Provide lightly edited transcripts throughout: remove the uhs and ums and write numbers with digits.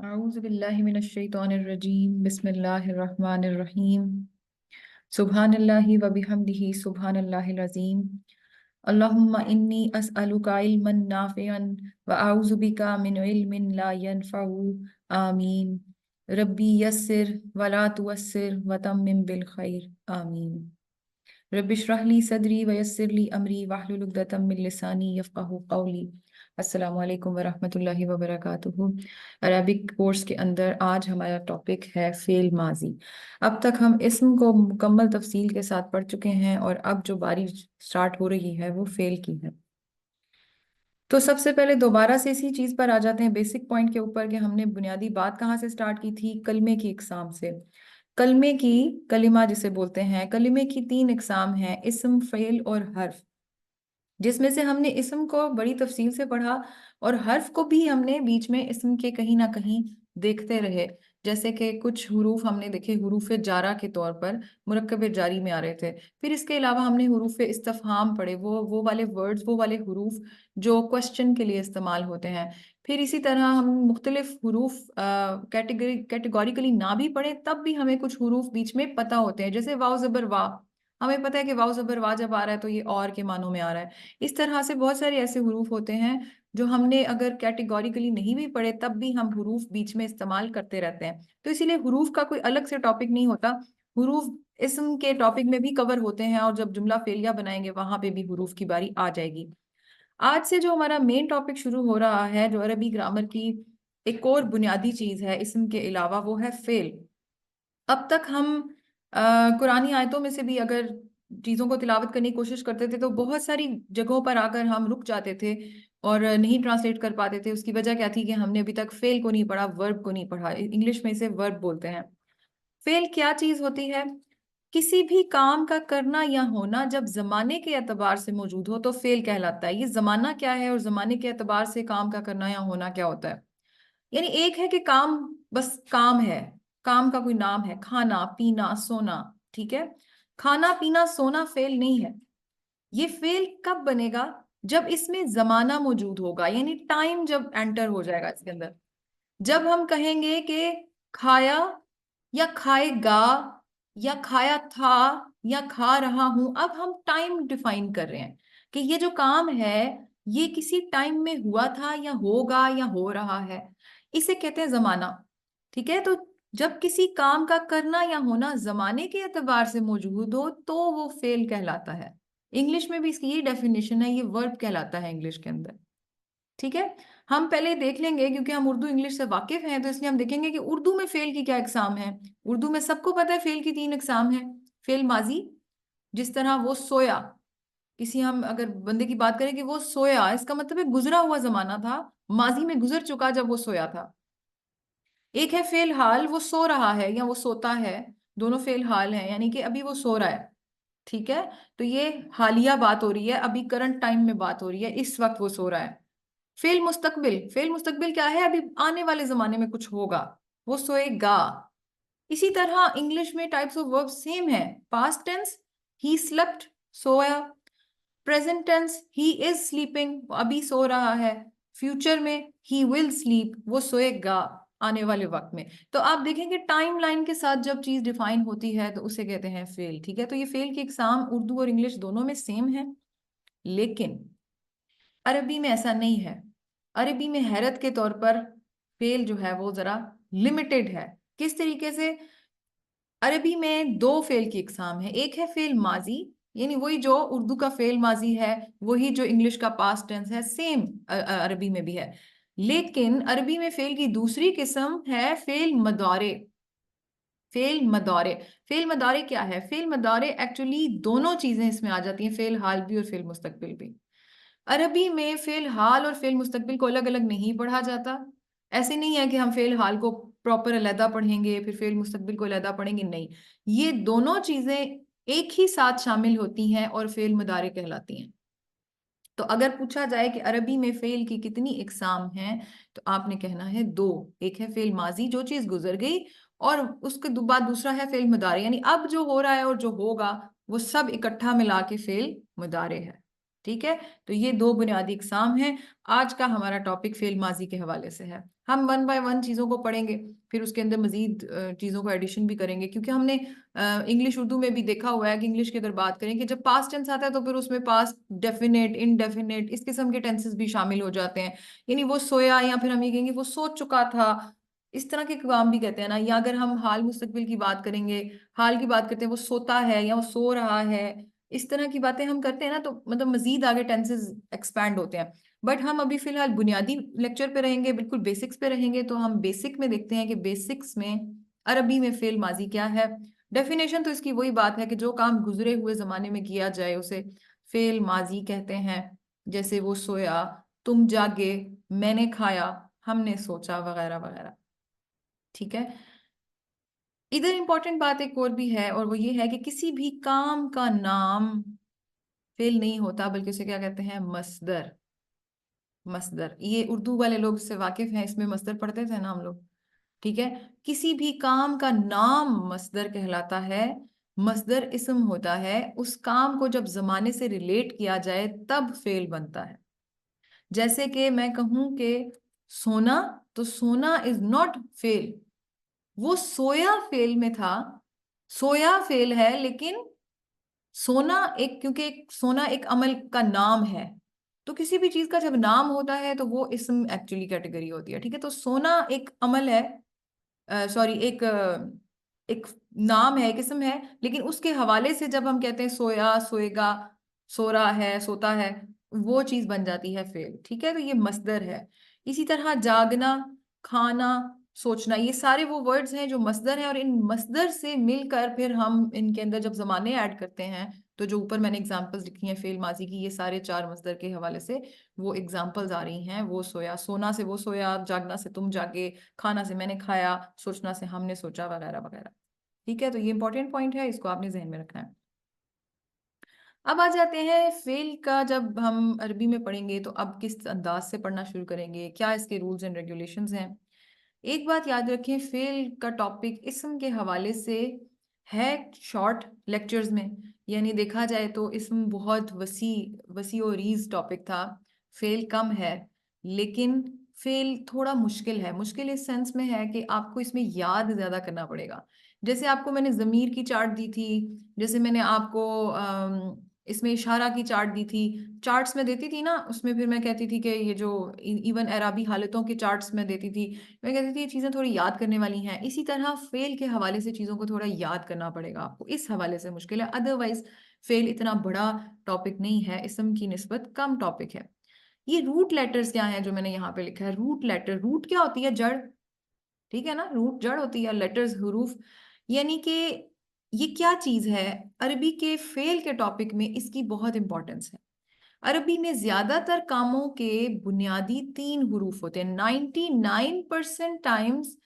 أعوذ بالله من الشيطان الرجيم بسم الله الرحمن الرحيم سبحان الله وبحمده سبحان الله العظيم اللهم إني أسألك علما نافعا وأعوذ بك من علم لا ينفع آمين ربي يسر ولا تعسر وتمم بالخير آمين رب اشرح لي صدری ویسر لی امری واحلل عقدۃ من لسانی یفقہوا قولی۔ السلام علیکم ورحمۃ اللہ وبرکاتہ۔ عربک کورس کے اندر آج ہمارا ٹاپک ہے فعل ماضی۔ اب تک ہم اسم کو مکمل تفصیل کے ساتھ پڑھ چکے ہیں اور اب جو باری سٹارٹ ہو رہی ہے وہ فعل کی ہے۔ تو سب سے پہلے دوبارہ سے اسی چیز پر آ جاتے ہیں بیسک پوائنٹ کے اوپر کہ ہم نے بنیادی بات کہاں سے سٹارٹ کی تھی؟ کلمے کی اقسام سے۔ کلمے کی، کلمہ جسے بولتے ہیں، کلمے کی 3 اقسام ہیں: اسم، فعل اور حرف، جس میں سے ہم نے اسم کو بڑی تفصیل سے پڑھا اور حرف کو بھی ہم نے بیچ میں اسم کے کہیں نہ کہیں دیکھتے رہے، جیسے کہ کچھ حروف ہم نے دیکھے حروف جارہ کے طور پر مرکب جاری میں آ رہے تھے۔ پھر اس کے علاوہ ہم نے حروف استفہام پڑھے، وہ والے ورڈز، وہ والے حروف جو کوشچن کے لیے استعمال ہوتے ہیں۔ پھر اسی طرح ہم مختلف حروف کیٹیگوریکلی نہ بھی پڑھیں تب بھی ہمیں کچھ حروف بیچ میں پتہ ہوتے ہیں، جیسے واو زبر وا، ہمیں پتہ ہے کہ واو زبر وا جب آ رہا ہے تو یہ اور کے معنوں میں آ رہا ہے۔ اس طرح سے بہت سارے ایسے حروف ہوتے ہیں جو ہم نے اگر کیٹیگوریکلی نہیں بھی پڑھے تب بھی ہم حروف بیچ میں استعمال کرتے رہتے ہیں، تو اسی لیے حروف کا کوئی الگ سے ٹاپک نہیں ہوتا، حروف اسم کے ٹاپک میں بھی کور ہوتے ہیں، اور جب جملہ فعلیہ بنائیں گے وہاں پہ بھی حروف کی باری آ جائے گی۔ آج سے جو ہمارا مین ٹاپک شروع ہو رہا ہے، جو عربی گرامر کی ایک اور بنیادی چیز ہے اسم کے علاوہ، وہ ہے فعل۔ اب تک ہم قرآنی آیتوں میں سے بھی اگر چیزوں کو تلاوت کرنے کی کوشش کرتے تھے تو بہت ساری جگہوں پر آ کر ہم رک جاتے تھے اور نہیں ٹرانسلیٹ کر پاتے تھے۔ اس کی وجہ کیا تھی کہ ہم نے ابھی تک فعل کو نہیں پڑھا، ورب کو نہیں پڑھا۔ انگلش میں اسے ورب بولتے ہیں۔ فعل کیا چیز ہوتی ہے؟ کسی بھی کام کا کرنا یا ہونا جب زمانے کے اعتبار سے موجود ہو تو فعل کہلاتا ہے۔ یہ زمانہ کیا ہے اور زمانے کے اعتبار سے کام کا کرنا یا ہونا کیا ہوتا ہے؟ یعنی ایک ہے کہ کام بس کام ہے، کام کا کوئی نام ہے، کھانا پینا سونا، ٹھیک ہے؟ کھانا پینا سونا فعل نہیں ہے۔ یہ فعل کب بنے گا؟ جب اس میں زمانہ موجود ہوگا، یعنی ٹائم جب انٹر ہو جائے گا اس کے اندر۔ جب ہم کہیں گے کہ کھایا یا کھائے گا یا کھایا تھا یا کھا رہا ہوں، اب ہم ٹائم ڈیفائن کر رہے ہیں کہ یہ جو کام ہے یہ کسی ٹائم میں ہوا تھا یا ہوگا یا ہو رہا ہے، اسے کہتے ہیں زمانہ، ٹھیک ہے؟ تو جب کسی کام کا کرنا یا ہونا زمانے کے اعتبار سے موجود ہو تو وہ فعل کہلاتا ہے۔ انگلش میں بھی اس کی یہ ڈیفینیشن ہے، یہ ورب کہلاتا ہے انگلش کے اندر، ٹھیک ہے؟ ہم پہلے دیکھ لیں گے کیونکہ ہم اردو انگلش سے واقف ہیں، تو اس لیے ہم دیکھیں گے کہ اردو میں فعل کی کیا اقسام ہیں۔ اردو میں سب کو پتہ ہے فعل کی 3 اقسام ہیں۔ فعل ماضی، جس طرح وہ سویا، کسی ہم اگر بندے کی بات کریں کہ وہ سویا، اس کا مطلب ہے گزرا ہوا زمانہ تھا، ماضی میں گزر چکا جب وہ سویا تھا۔ ایک ہے فعل حال، وہ سو رہا ہے یا وہ سوتا ہے، دونوں فعل حال ہیں، یعنی کہ ابھی وہ سو رہا ہے، ٹھیک ہے؟ تو یہ حالیہ بات ہو رہی ہے، ابھی کرنٹ ٹائم میں بات ہو رہی ہے، اس وقت وہ سو رہا ہے۔ فعل مستقبل، فعل مستقبل کیا ہے؟ ابھی آنے والے زمانے میں کچھ ہوگا، وہ سوئے گا۔ اسی طرح انگلش میں ٹائپس آف ورب سیم ہے۔ پاسٹ ٹینس ہی سلیپٹ، سویا۔ پریزنٹ ٹینس ہی از سلیپنگ، ابھی سو رہا ہے۔ فیوچر میں ہی ول سلیپ، وہ سوئے گا آنے والے وقت میں۔ تو آپ دیکھیں کہ ٹائم لائن کے ساتھ جب چیز ڈیفائن ہوتی ہے تو اسے کہتے ہیں فعل، ٹھیک ہے؟ تو یہ فعل کی اقسام اردو اور انگلش دونوں میں سیم ہے، لیکن عربی میں ایسا نہیں ہے۔ عربی میں حیرت کے طور پر فعل جو ہے وہ ذرا لمیٹڈ ہے۔ کس طریقے سے؟ عربی میں 2 فعل کی اقسام ہے۔ ایک ہے فعل ماضی، یعنی وہی جو اردو کا فعل ماضی ہے، وہی جو انگلش کا پاسٹ ٹینس ہے، سیم عربی میں بھی ہے۔ لیکن عربی میں فعل کی دوسری قسم ہے فعل مضارع۔ فعل مضارع، فعل مضارع کیا ہے؟ فعل مضارع ایکچولی دونوں چیزیں اس میں آ جاتی ہیں، فعل حال بھی اور فعل مستقبل بھی۔ عربی میں فعل حال اور فعل مستقبل کو الگ الگ نہیں پڑھا جاتا۔ ایسے نہیں ہے کہ ہم فعل حال کو پراپر علیحدہ پڑھیں گے پھر فعل مستقبل کو علیحدہ پڑھیں گے، نہیں، یہ دونوں چیزیں ایک ہی ساتھ شامل ہوتی ہیں اور فعل مضارع کہلاتی ہیں۔ تو اگر پوچھا جائے کہ عربی میں فعل کی کتنی اقسام ہیں تو آپ نے کہنا ہے 2۔ ایک ہے فعل ماضی، جو چیز گزر گئی، اور اس کے بعد دوسرا ہے فعل مضارع، یعنی اب جو ہو رہا ہے اور جو ہوگا وہ سب اکٹھا ملا کے فعل مضارع ہے۔ ٹھیک ہے، تو یہ دو بنیادی اقسام ہیں. آج کا ہمارا ٹاپک فعل ماضی کے حوالے سے ہے. ہم ون بائی ون چیزوں کو پڑھیں گے، پھر اس کے اندر مزید چیزوں کو ایڈیشن بھی کریں گے، کیونکہ ہم نے انگلش اردو میں بھی دیکھا ہوا ہے کہ انگلش کی اگر بات کریں کہ جب پاسٹ ٹینس آتا ہے تو پھر اس میں پاسٹ ڈیفینیٹ، انڈیفینیٹ، اس قسم کے ٹینسز بھی شامل ہو جاتے ہیں. یعنی وہ سویا، یا پھر ہم یہ کہیں گے وہ سو چکا تھا، اس طرح کے کام بھی کہتے ہیں نا. یا اگر ہم حال مستقبل کی بات کریں گے، حال کی بات کرتے ہیں وہ سوتا ہے یا وہ سو رہا ہے، اس طرح کی باتیں ہم کرتے ہیں نا، تو مطلب مزید آگے ٹینسز ایکسپینڈ ہوتے ہیں. بٹ ہم ابھی فی الحال بنیادی لیکچر پہ رہیں گے، بالکل بیسکس پہ رہیں گے. تو ہم بیسک میں دیکھتے ہیں کہ بیسکس میں عربی میں فعل ماضی کیا ہے. ڈیفینیشن تو اس کی وہی بات ہے کہ جو کام گزرے ہوئے زمانے میں کیا جائے اسے فعل ماضی کہتے ہیں. جیسے وہ سویا، تم جاگے، میں نے کھایا، ہم نے سوچا، وغیرہ وغیرہ. ٹھیک ہے، ادھر امپورٹنٹ بات ایک اور بھی ہے، اور وہ یہ ہے کہ کسی بھی کام کا نام فعل نہیں ہوتا، بلکہ اسے کیا کہتے ہیں؟ مصدر. مصدر، یہ اردو والے لوگ اس سے واقف ہیں، اس میں مصدر پڑھتے تھے نا ہم لوگ. ٹھیک ہے، کسی بھی کام کا نام مصدر کہلاتا ہے. مصدر اسم ہوتا ہے، اس کام کو جب زمانے سے ریلیٹ کیا جائے تب فعل بنتا ہے. جیسے کہ میں کہوں کہ سونا، تو سونا از ناٹ فعل، وہ سویا فعل میں تھا. سویا فعل ہے، لیکن سونا ایک، کیونکہ سونا ایک عمل کا نام ہے، تو کسی بھی چیز کا جب نام ہوتا ہے تو وہ اسم ایکچولی کیٹیگری ہوتی ہے. ٹھیک ہے، تو سونا ایک عمل ہے، سوری ایک نام ہے، ایک اسم ہے، لیکن اس کے حوالے سے جب ہم کہتے ہیں سویا، سوئے گا، سو رہا ہے، سوتا ہے، وہ چیز بن جاتی ہے فعل. ٹھیک ہے، تو یہ مصدر ہے. اسی طرح جاگنا، کھانا، سوچنا، یہ سارے وہ ورڈز ہیں جو مصدر ہیں، اور ان مصدر سے مل کر پھر ہم ان کے اندر جب زمانے ایڈ کرتے ہیں، تو جو اوپر میں نے اگزامپلز لکھی ہیں فعل ماضی کی، یہ سارے چار مصدر کے حوالے سے وہ اگزامپلز آ رہی ہیں. وہ سویا، سونا سے وہ سویا، جاگنا سے تم جاگے، کھانا سے میں نے کھایا، سوچنا سے ہم نے سوچا، وغیرہ وغیرہ. ٹھیک ہے، تو یہ امپورٹنٹ پوائنٹ ہے، اس کو آپ نے ذہن میں رکھنا ہے. اب آ جاتے ہیں فعل کا، جب ہم عربی میں پڑھیں گے تو اب کس انداز سے پڑھنا شروع کریں گے، کیا اس کے رولز اینڈ ریگولیشنز ہیں. ایک بات یاد رکھیں، فعل کا ٹاپک اسم کے حوالے سے ہے شارٹ لیکچرز میں، یعنی دیکھا جائے تو اسم بہت وسیع و ریز ٹاپک تھا. فعل کم ہے، لیکن فعل تھوڑا مشکل ہے. مشکل اس سینس میں ہے کہ آپ کو اس میں یاد زیادہ کرنا پڑے گا. جیسے آپ کو میں نے ضمیر کی چارٹ دی تھی، جیسے میں نے آپ کو اس میں اشارہ کی چارٹ دی تھی، چارٹس میں دیتی تھی نا، اس میں پھر میں کہتی تھی کہ یہ جو ایون اعرابی حالتوں کے چارٹس میں دیتی تھی، میں کہتی تھی یہ چیزیں تھوڑی یاد کرنے والی ہیں. اسی طرح فعل کے حوالے سے چیزوں کو تھوڑا یاد کرنا پڑے گا آپ کو، اس حوالے سے مشکل ہے. ادروائز فعل اتنا بڑا ٹاپک نہیں ہے، اسم کی نسبت کم ٹاپک ہے. یہ روٹ لیٹرز کیا ہیں جو میں نے یہاں پہ لکھا ہے؟ روٹ لیٹر، روٹ کیا ہوتی ہے؟ جڑ. ٹھیک ہے نا، روٹ جڑ ہوتی ہے، لیٹرز حروف. یعنی کہ یہ کیا چیز ہے؟ عربی کے فعل کے ٹاپک میں اس کی بہت امپورٹنس ہے. عربی میں زیادہ تر کاموں کے بنیادی 3 حروف ہوتے ہیں. 99% ٹائمز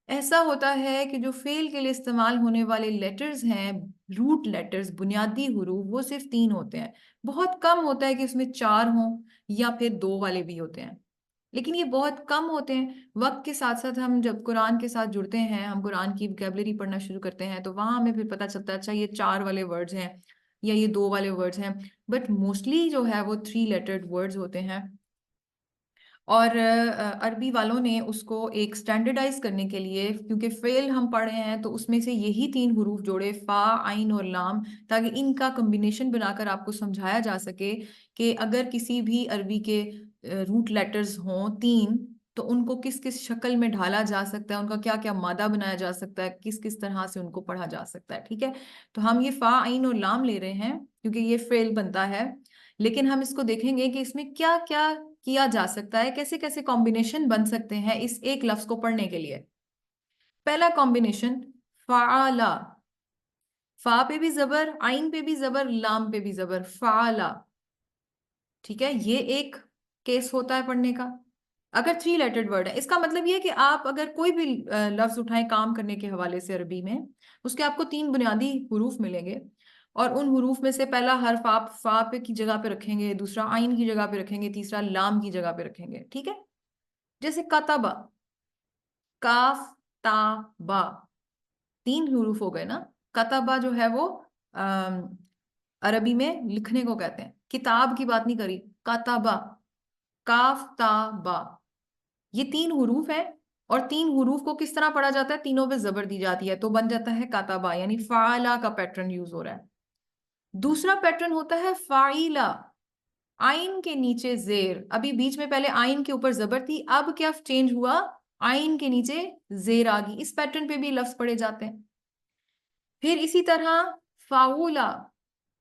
ایسا ہوتا ہے کہ جو فعل کے لیے استعمال ہونے والے لیٹرز ہیں، روٹ لیٹرز، بنیادی حروف، وہ صرف 3 ہوتے ہیں. بہت کم ہوتا ہے کہ اس میں 4 ہوں، یا پھر 2 والے بھی ہوتے ہیں، لیکن یہ بہت کم ہوتے ہیں. وقت کے ساتھ ساتھ ہم جب قرآن کے ساتھ جڑتے ہیں، ہم قرآن کی وکیبلری پڑھنا شروع کرتے ہیں، تو وہاں ہمیں پھر پتہ چلتا ہے اچھا یہ 4 والے ورڈز ہیں یا یہ 2 والے ورڈز ہیں. بٹ موسٹلی جو ہے وہ 3 لیٹرڈ ورڈز ہوتے ہیں. اور عربی والوں نے اس کو ایک سٹینڈرڈائز کرنے کے لیے، کیونکہ فعل ہم پڑھ رہے ہیں تو اس میں سے یہی 3 حروف جوڑے، فا، عین اور لام، تاکہ ان کا کمبینیشن بنا کر آپ کو سمجھایا جا سکے کہ اگر کسی بھی عربی کے روٹ لیٹرز ہوں 3، تو ان کو کس کس شکل میں ڈھالا جا سکتا ہے، ان کا کیا کیا مادہ بنایا جا سکتا ہے، کس کس طرح سے ان کو پڑھا جا سکتا ہے. ٹھیک ہے، تو ہم یہ فا، عین اور لام لے رہے ہیں کیونکہ یہ فعل بنتا ہے، لیکن ہم اس کو دیکھیں گے کہ اس میں کیا کیا کیا جا سکتا ہے، کیسے کیسے کمبینیشن بن سکتے ہیں اس ایک لفظ کو پڑھنے کے لیے. پہلا کمبینیشن فعلا، فا پہ بھی زبر، عین پہ بھی زبر، لام پہ بھی زبر، فعلا. ٹھیک ہے، یہ ایک کیس ہوتا ہے پڑھنے کا. اگر 3 لیٹرڈ ورڈ ہے، اس کا مطلب یہ کہ آپ اگر کوئی بھی لفظ اٹھائیں کام کرنے کے حوالے سے عربی میں، اس کے آپ کو 3 بنیادی حروف ملیں گے، اور ان حروف میں سے پہلا حرف آپ فا پہ کی جگہ پہ رکھیں گے، دوسرا عین کی جگہ پہ رکھیں گے، تیسرا لام کی جگہ پہ رکھیں گے. ٹھیک ہے، جیسے کتبا، کاف تا با، 3 حروف ہو گئے نا. کتبا جو ہے وہ عربی میں لکھنے کو کہتے ہیں. کتاب کی بات نہیں کری، کاتبا، کاف تا با، یہ 3 حروف ہیں. اور 3 حروف کو کس طرح پڑھا جاتا ہے؟ تینوں پہ زبر دی جاتی ہے تو بن جاتا ہے کاتبا، یعنی فعلا کا پیٹرن یوز ہو رہا ہے. دوسرا پیٹرن ہوتا ہے فعیلا، آئین کے نیچے زیر. ابھی بیچ میں پہلے آئین کے اوپر زبر تھی، اب کیا چینج ہوا؟ آئین کے نیچے زیر آ گئی. اس پیٹرن پہ بھی لفظ پڑھے جاتے ہیں. پھر اسی طرح فاولا،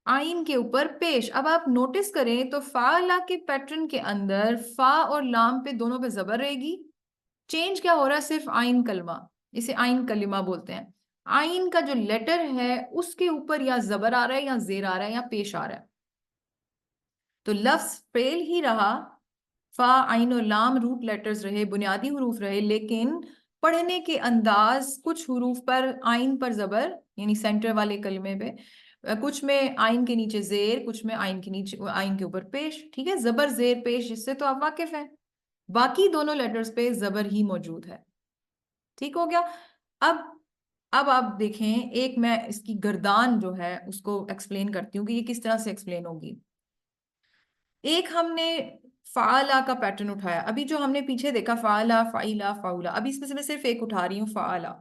آئین کے اوپر پیش. اب آپ نوٹس کریں تو فاعلا کے پیٹرن کے اندر فا اور لام پہ دونوں پہ زبر رہے گی. چینج کیا ہو رہا ہے؟ صرف آئین کلمہ، اسے آئین کلمہ بولتے ہیں. آئین کا جو لیٹر ہے اس کے اوپر یا زبر آ رہا ہے یا زیر آ رہا ہے یا پیش آ رہا ہے. تو لفظ فعل ہی رہا، فا عین اور لام روٹ لیٹرز رہے، بنیادی حروف رہے، لیکن پڑھنے کے انداز کچھ حروف پر آئین پر زبر، یعنی سینٹر والے کلمے پہ، کچھ میں آئین کے نیچے زیر، کچھ میں آئین کے نیچے آئین کے اوپر پیش. ٹھیک ہے، زبر زیر پیش، اس سے تو آپ واقف ہیں. باقی دونوں لیٹرز پہ زبر ہی موجود ہے. ٹھیک ہو گیا. اب آپ دیکھیں، ایک میں اس کی گردان جو ہے اس کو ایکسپلین کرتی ہوں کہ یہ کس طرح سے ایکسپلین ہوگی. ایک ہم نے فعلا کا پیٹرن اٹھایا، ابھی جو ہم نے پیچھے دیکھا فعلا، فعیلا، فعولا، ابھی اس میں سے میں صرف ایک اٹھا رہی ہوں، فعلا.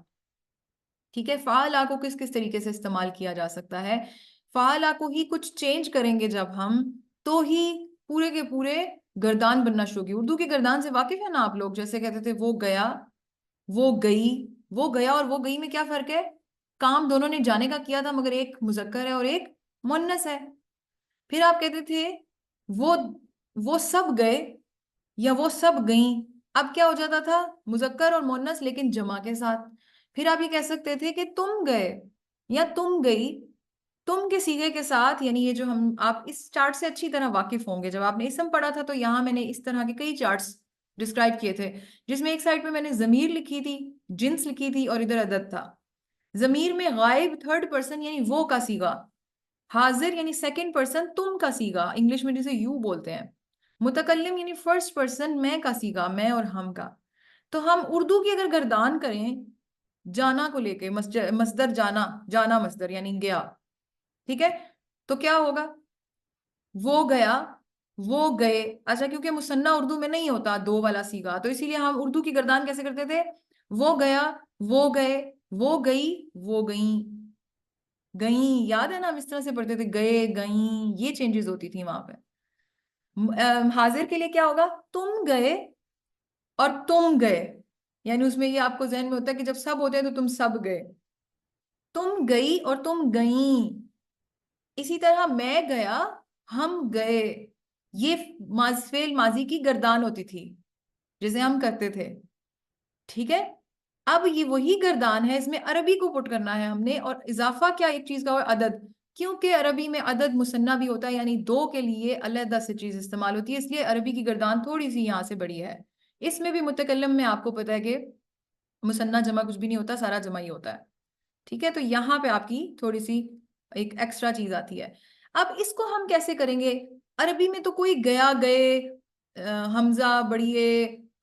ٹھیک ہے، فعلا کو کس کس طریقے سے استعمال کیا جا سکتا ہے؟ فعلا کو ہی کچھ چینج کریں گے جب ہم، تو ہی پورے کے پورے گردان بننا شروع کی. اردو کی گردان سے واقف ہے نا آپ لوگ؟ جیسے کہتے تھے وہ گیا، وہ گئی. وہ گیا اور وہ گئی میں کیا فرق ہے؟ کام دونوں نے جانے کا کیا تھا، مگر ایک مذکر ہے اور ایک مؤنث ہے. پھر آپ کہتے تھے وہ سب گئے یا وہ سب گئیں. اب کیا ہو جاتا تھا؟ مذکر اور مؤنث لیکن جمع کے ساتھ. پھر آپ یہ کہہ سکتے تھے کہ تم گئے یا تم گئی، تم کے صیغے کے ساتھ. یعنی یہ جو آپ اس چارٹ سے اچھی طرح واقف ہوں گے، جب آپ نے اسم پڑھا تھا تو یہاں میں نے اس طرح کے کئی چارٹس ڈسکرائب کیے تھے، جس میں ایک سائڈ پہ میں نے ضمیر لکھی تھی، جنس لکھی تھی، اور ادھر عدد تھا. ضمیر میں غائب تھرڈ پرسن یعنی وہ کا صیغہ، حاضر یعنی سیکنڈ پرسن تم کا صیغہ، انگلش میں جسے یو بولتے ہیں. متکلم یعنی فرسٹ پرسن میں کا صیغہ، میں اور ہم کا. تو ہم اردو کی اگر گردان کریں جانا کو لے کے، مصدر جانا، جانا مصدر یعنی گیا. ٹھیک ہے، تو کیا ہوگا؟ وہ گیا، وہ گئے. اچھا، کیونکہ مثنیٰ اردو میں نہیں ہوتا دو والا صیغہ، تو اسی لیے ہم اردو کی گردان کیسے کرتے تھے؟ وہ گیا، وہ گئے، وہ گئی، وہ گئیں. گئیں یاد ہے نا، ہم اس طرح سے پڑھتے تھے، گئے، گئیں، یہ چینجز ہوتی تھی وہاں پہ. حاضر کے لیے کیا ہوگا؟ تم گئے اور تم گئے. یعنی اس میں یہ آپ کو ذہن میں ہوتا ہے کہ جب سب ہوتے ہیں تو تم سب گئے. تم گئی اور تم گئیں. اسی طرح میں گیا، ہم گئے. یہ فعل ماضی کی گردان ہوتی تھی جسے ہم کرتے تھے. ٹھیک ہے، اب یہ وہی گردان ہے، اس میں عربی کو پٹ کرنا ہے ہم نے. اور اضافہ کیا ایک چیز کا ہوا؟ عدد. کیونکہ عربی میں عدد مثنیٰ بھی ہوتا ہے، یعنی 2 کے لیے علیحدہ سے چیز استعمال ہوتی ہے، اس لیے عربی کی گردان تھوڑی سی یہاں سے بڑی ہے. اس میں بھی متکلم میں آپ کو پتا ہے کہ مثنیٰ جمع کچھ بھی نہیں ہوتا، سارا جمع ہی ہوتا ہے. ٹھیک ہے، تو یہاں پہ آپ کی تھوڑی سی ایک ایکسٹرا چیز آتی ہے. اب اس کو ہم کیسے کریں گے؟ عربی میں تو کوئی گیا، گئے، حمزہ بڑھیے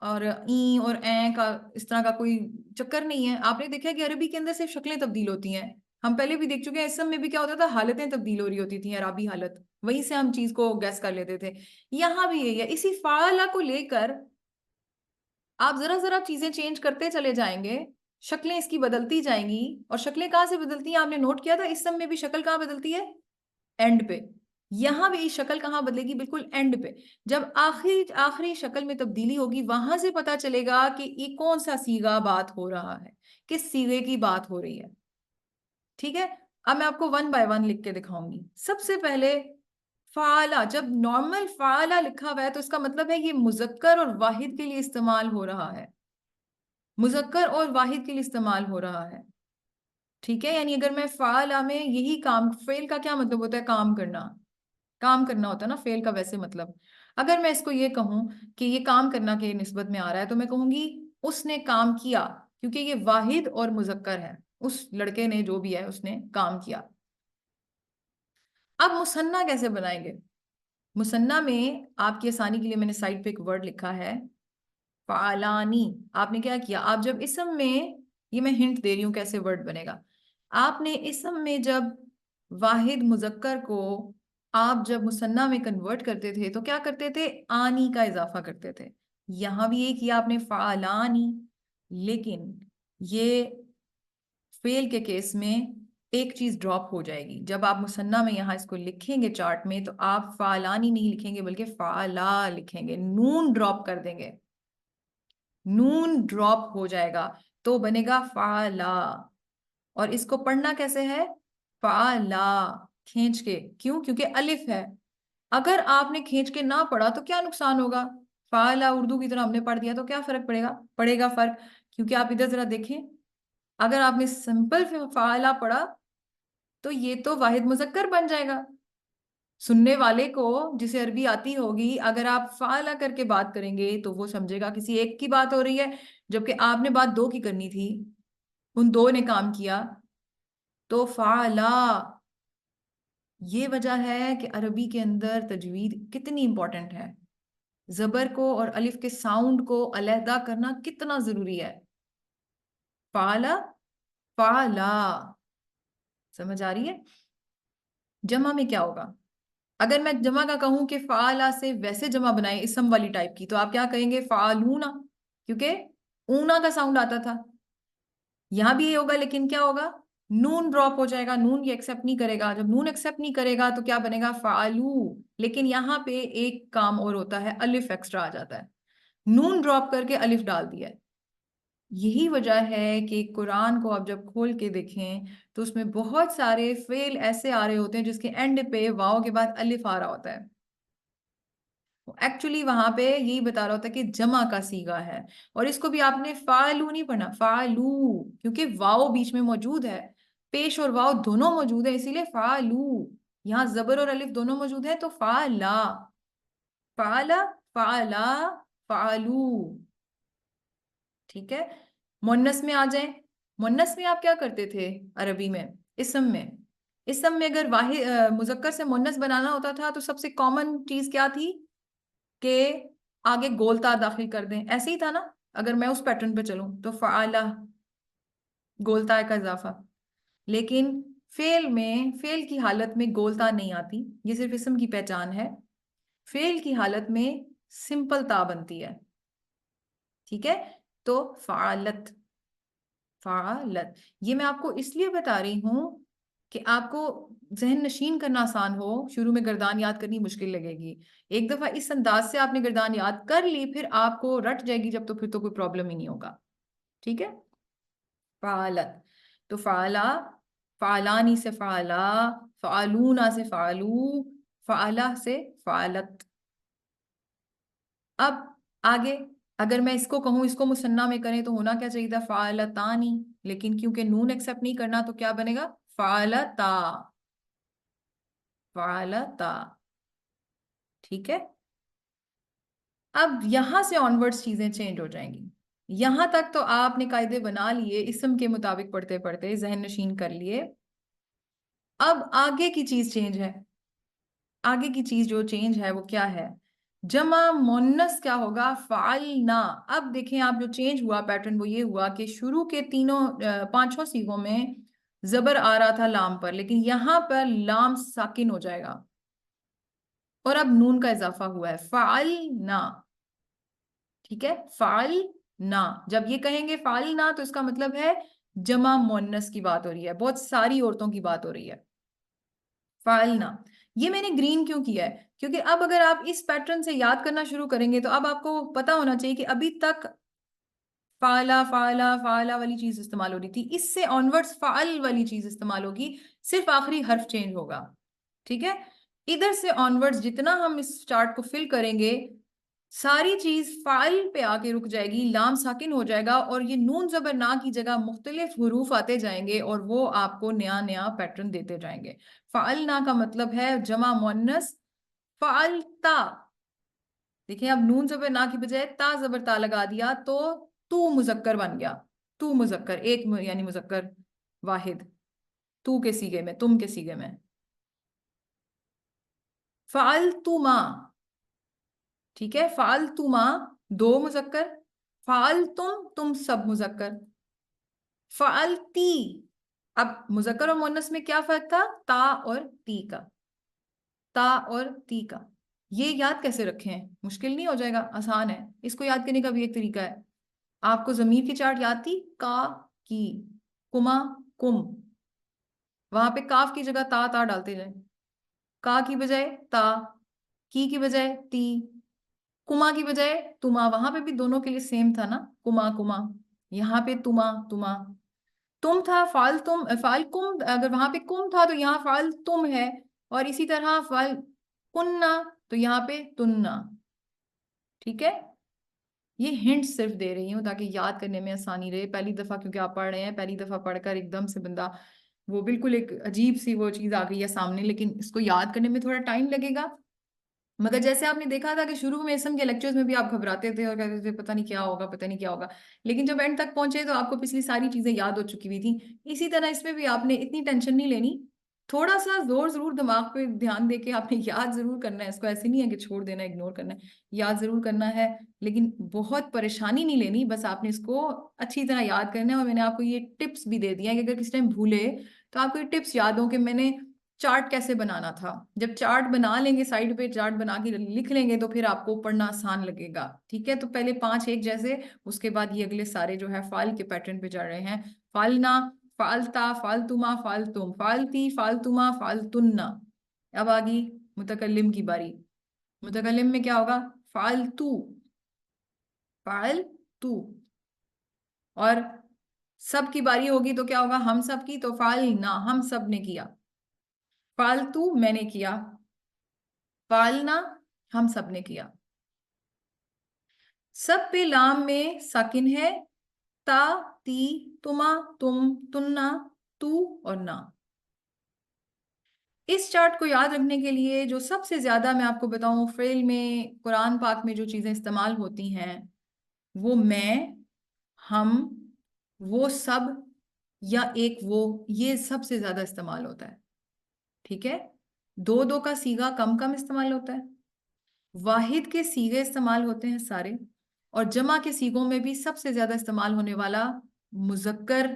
اور این اور این کا اس طرح کا کوئی چکر نہیں ہے. آپ نے دیکھا کہ عربی کے اندر صرف شکلیں تبدیل ہوتی ہیں. ہم پہلے بھی دیکھ چکے ہیں، اسم میں بھی کیا ہوتا تھا؟ حالتیں تبدیل ہو رہی ہوتی تھیں، عربی حالت، وہیں سے ہم چیز کو گیس کر لیتے تھے. یہاں بھی یہی ہے. اسی فعلا کو لے کر آپ ذرا ذرا چیزیں چینج کرتے چلے جائیں گے، شکلیں اس کی بدلتی جائیں گی. اور شکلیں کہاں سے بدلتی ہیں؟ آپ نے نوٹ کیا تھا اسم میں بھی شکل کہاں بدلتی ہے؟ اینڈ پہ. یہاں بھی شکل کہاں بدلے گی؟ بالکل اینڈ پہ. جب آخری شکل میں تبدیلی ہوگی، وہاں سے پتا چلے گا کہ یہ کون سا صیغہ بات ہو رہا ہے، کس صیغے کی بات ہو رہی ہے. ٹھیک ہے، اب میں آپ کو 1 by 1 لکھ کے دکھاؤں گی. سب سے پہلے فعلا، جب نارمل فعلا لکھا ہوا ہے تو اس کا مطلب ہے یہ مذکر اور واحد کے لیے استعمال ہو رہا ہے. مذکر اور واحد کے لیے استعمال ہو رہا ہے. ٹھیک ہے، یعنی اگر میں فعلا میں یہی کام، فعل کا کیا مطلب ہوتا ہے؟ کام کرنا. کام کرنا ہوتا ہے نا فعل کا ویسے مطلب. اگر میں اس کو یہ کہوں کہ یہ کام کرنا کے نسبت میں آ رہا ہے تو میں کہوں گی اس نے کام کیا، کیونکہ یہ واحد اور مذکر ہے. اس لڑکے نے، جو بھی ہے، اس نے کام کیا. اب مثنیٰ کیسے بنائیں گے؟ مثنیٰ میں آپ کی آسانی کے لیے میں نے سائڈ پہ ایک ورڈ لکھا ہے، فعلانی. آپ نے کیا کیا؟ آپ جب اسم میں، یہ میں ہنٹ دے رہی ہوں کیسے ورڈ بنے گا. آپ نے اسم میں جب واحد مذکر کو آپ جب مثنیٰ میں کنورٹ کرتے تھے تو کیا کرتے تھے؟ آنی کا اضافہ کرتے تھے. یہاں بھی یہ کیا آپ نے فعلانی، لیکن یہ فعل کے کیس میں ایک چیز ڈراپ ہو جائے گی. جب آپ مثنیٰ میں یہاں اس کو لکھیں گے چارٹ میں تو آپ فعلانی نہیں لکھیں گے بلکہ فعلا لکھیں گے. نون ڈراپ کر دیں گے، نون ڈراپ ہو جائے گا تو بنے گا فعلا. اور اس کو پڑھنا کیسے ہے؟ فعلا کھینچ کے. کیوں؟ کیونکہ الف ہے. اگر آپ نے کھینچ کے نہ پڑھا تو کیا نقصان ہوگا؟ فعلا اردو کی طرح ہم نے پڑھ دیا تو کیا فرق پڑے گا؟ پڑے گا فرق. کیونکہ آپ ادھر ذرا دیکھیں، اگر آپ نے سمپل فعلا پڑھا تو یہ تو واحد مذکر بن جائے گا. سننے والے کو جسے عربی آتی ہوگی اگر آپ فعلا کر کے بات کریں گے تو وہ سمجھے گا کسی ایک کی بات ہو رہی ہے، جبکہ آپ نے بات دو کی کرنی تھی، ان دو نے کام کیا. تو فعلا، یہ وجہ ہے کہ عربی کے اندر تجوید کتنی امپورٹنٹ ہے. زبر کو اور الف کے ساؤنڈ کو علیحدہ کرنا کتنا ضروری ہے. فعلا، فعلا. سمجھ آ رہی ہے؟ جمع میں کیا ہوگا؟ اگر میں جمع کا کہوں کہ فعلا سے ویسے جمع بنائیں اسم والی ٹائپ کی، تو آپ کیا کہیں گے؟ فعلونا، کیونکہ اونا کا ساؤنڈ آتا تھا. یہاں بھی یہ ہوگا، لیکن کیا ہوگا؟ نون ڈراپ ہو جائے گا. نون یہ ایکسپٹ نہیں کرے گا. جب نون ایکسپٹ نہیں کرے گا تو کیا بنے گا؟ فعلو. لیکن یہاں پہ ایک کام اور ہوتا ہے، الف ایکسٹرا آ جاتا ہے. نون ڈراپ کر کے الف ڈال دیا ہے. یہی وجہ ہے کہ قرآن کو آپ جب کھول کے دیکھیں تو اس میں بہت سارے فعل ایسے آ رہے ہوتے ہیں جس کے اینڈ پہ واو کے بعد الف آ رہا ہوتا ہے. ایکچولی وہاں پہ یہی بتا رہا ہوتا ہے کہ جمع کا صیغہ ہے. اور اس کو بھی آپ نے فعلو نہیں پڑھنا، فعلو، کیونکہ واو بیچ میں موجود ہے. پیش اور واو دونوں موجود ہیں، اسی لیے فعلو. یہاں زبر اور الف دونوں موجود ہیں تو فعلا، فعلا، فعلا، فعلو. ٹھیک ہے؟ مونس میں آ جائیں. مونس میں آپ کیا کرتے تھے عربی میں؟ اسم میں. اسم میں اگر واحد مذکر سے مونس بنانا ہوتا تھا تو سب سے کامن چیز کیا تھی کہ آگے گولتا داخل کر دیں. ایسے ہی تھا نا؟ اگر میں اس پیٹرن پہ چلوں تو فعلا، گولتا کا اضافہ. لیکن فعل میں، فعل کی حالت میں گولتا نہیں آتی، یہ صرف اسم کی پہچان ہے. فعل کی حالت میں سمپل تا بنتی ہے. ٹھیک ہے؟ تو فعلت، فعلت. یہ میں آپ کو اس لیے بتا رہی ہوں کہ آپ کو ذہن نشین کرنا آسان ہو. شروع میں گردان یاد کرنی مشکل لگے گی. ایک دفعہ اس انداز سے آپ نے گردان یاد کر لی پھر آپ کو رٹ جائے گی جب تو پھر تو کوئی پرابلم ہی نہیں ہوگا. ٹھیک ہے؟ فعلت. تو فعلا، فعلانی سے فعلا، فعلونا سے فعلو، فعلا سے فعلت. اب آگے اگر میں اس کو کہوں اس کو مثنیٰ میں کریں تو ہونا کیا چاہیے تھا؟ فعلتانی. لیکن کیونکہ نون ایکسپٹ نہیں کرنا تو کیا بنے گا؟ فعلتا، فعلتا. ٹھیک ہے؟ اب یہاں سے آنورڈز چیزیں چینج ہو جائیں گی. یہاں تک تو آپ نے قاعدے بنا لیے، اسم کے مطابق پڑھتے پڑھتے ذہن نشین کر لیے. اب آگے کی چیز چینج ہے. آگے کی چیز جو چینج ہے وہ کیا ہے؟ جمع مونس کیا ہوگا؟ فعلنا. اب دیکھیں آپ جو چینج ہوا پیٹرن وہ یہ ہوا کہ شروع کے تینوں پانچوں صیغوں میں زبر آ رہا تھا لام پر، لیکن یہاں پر لام ساکن ہو جائے گا اور اب نون کا اضافہ ہوا ہے. فعلنا. ٹھیک ہے؟ فعلنا. جب یہ کہیں گے فعلنا تو اس کا مطلب ہے جمع مونس کی بات ہو رہی ہے، بہت ساری عورتوں کی بات ہو رہی ہے. فعلنا. یہ میں نے گرین کیوں کیا ہے؟ کیونکہ اب اگر آپ اس پیٹرن سے یاد کرنا شروع کریں گے تو اب آپ کو پتا ہونا چاہیے کہ ابھی تک فعلا، فعلا، فعلا والی چیز استعمال ہو رہی تھی. اس سے آنورڈز فعل والی چیز استعمال ہوگی، صرف آخری حرف چینج ہوگا. ٹھیک ہے؟ ادھر سے آنورڈز جتنا ہم اس چارٹ کو فل کریں گے ساری چیز فعل پہ آ کے رک جائے گی، لام ساکن ہو جائے گا اور یہ نون زبر نا کی جگہ مختلف حروف آتے جائیں گے اور وہ آپ کو نیا نیا پیٹرن دیتے جائیں گے. فعلنا کا مطلب ہے جمع مؤنث فعلتا. دیکھیں اب نون زبر نا کی بجائے تا زبر تا لگا دیا تو مذکر بن گیا. تو مذکر ایک یعنی مذکر واحد، تو کے سیغے میں، تم کے سیغے میں. فعلتما. ٹھیک ہے؟ فعلتما دو مذکر، فعلتم تم سب مذکر. فعلتی اب مذکر اور مؤنث میں کیا فرق تھا؟ تا اور تی کا، تا اور تی کا. یہ یاد کیسے رکھیں؟ مشکل نہیں ہو جائے گا، آسان ہے. اس کو یاد کرنے کا بھی ایک طریقہ ہے. آپ کو ضمیر کی چارٹ یاد تھی؟ کا، کی، کما، کم. وہاں پہ کاف کی جگہ تا تا ڈالتے جائیں. کا کی بجائے تا، کی بجائے تی، کما کی بجائے تما. وہاں پہ بھی دونوں کے لیے سیم تھا نا، کما کما. یہاں پہ تما تما. تم تھا فعل تم، فعل کم. اگر وہاں پہ کم تھا تو یہاں فعل تم ہے. اور اسی طرح فعل کننا تو یہاں پہ تننا. ٹھیک ہے؟ یہ ہنٹ صرف دے رہی ہوں تاکہ یاد کرنے میں آسانی رہے. پہلی دفعہ کیونکہ آپ پڑھ رہے ہیں، پہلی دفعہ پڑھ کر ایک دم سے بندہ وہ بالکل ایک عجیب سی وہ چیز آ گئی ہے سامنے، لیکن اس کو یاد کرنے میں تھوڑا ٹائم لگے گا. مگر جیسے آپ نے دیکھا تھا کہ شروع میں اسم کے لیکچرز میں بھی آپ گھبراتے تھے اور کہتے تھے پتہ نہیں کیا ہوگا، پتہ نہیں کیا ہوگا. لیکن جب اینڈ تک پہنچے تو آپ کو پچھلی ساری چیزیں یاد ہو چکی ہوئی تھیں. اسی طرح اس میں بھی آپ نے اتنی ٹینشن نہیں لینی. تھوڑا سا زور ضرور دماغ پہ دھیان دے کے آپ نے یاد ضرور کرنا ہے. اس کو ایسے نہیں ہے کہ چھوڑ دینا، اگنور کرنا ہے. یاد ضرور کرنا ہے، لیکن بہت پریشانی نہیں لینی. بس آپ نے اس کو اچھی طرح یاد کرنا ہے. اور میں نے آپ کو یہ ٹپس بھی دے دیا کہ اگر کس ٹائم بھولے تو آپ کو یہ ٹپس یاد ہوں کہ میں نے چارٹ کیسے بنانا تھا. جب چارٹ بنا لیں گے، سائڈ پہ چارٹ بنا کے لکھ لیں گے تو پھر آپ کو پڑھنا آسان لگے گا. ٹھیک ہے؟ تو پہلے 5 ایک جیسے، اس کے بعد یہ اگلے سارے جو ہے فعل کے پیٹرن پہ جا رہے ہیں. فعلنا، فعلتا، فعلتما، فعلتم، فعلتی، فعلتما، فعلتننا. اب آگی متکلم کی باری. متکلم میں کیا ہوگا؟ فعلتو، فعلتو. اور سب کی باری ہوگی تو کیا ہوگا؟ ہم سب کی. تو فعلنا، ہم سب نے کیا. فعلتو، میں نے کیا. فعلنا، ہم سب نے کیا. سب پہ لام میں ساکن ہے. تا، تی، تما، تم، تننا، تو اور نا. اس چارٹ کو یاد رکھنے کے لیے جو سب سے زیادہ میں آپ کو بتاؤں فعل میں، قرآن پاک میں جو چیزیں استعمال ہوتی ہیں وہ میں، ہم، وہ سب یا ایک وہ، یہ سب سے زیادہ استعمال ہوتا ہے. ٹھیک ہے؟ دو دو کا سیغہ کم کم استعمال ہوتا ہے. واحد کے سیغے استعمال ہوتے ہیں سارے. اور جمع کے سیغوں میں بھی سب سے زیادہ استعمال ہونے والا مذکر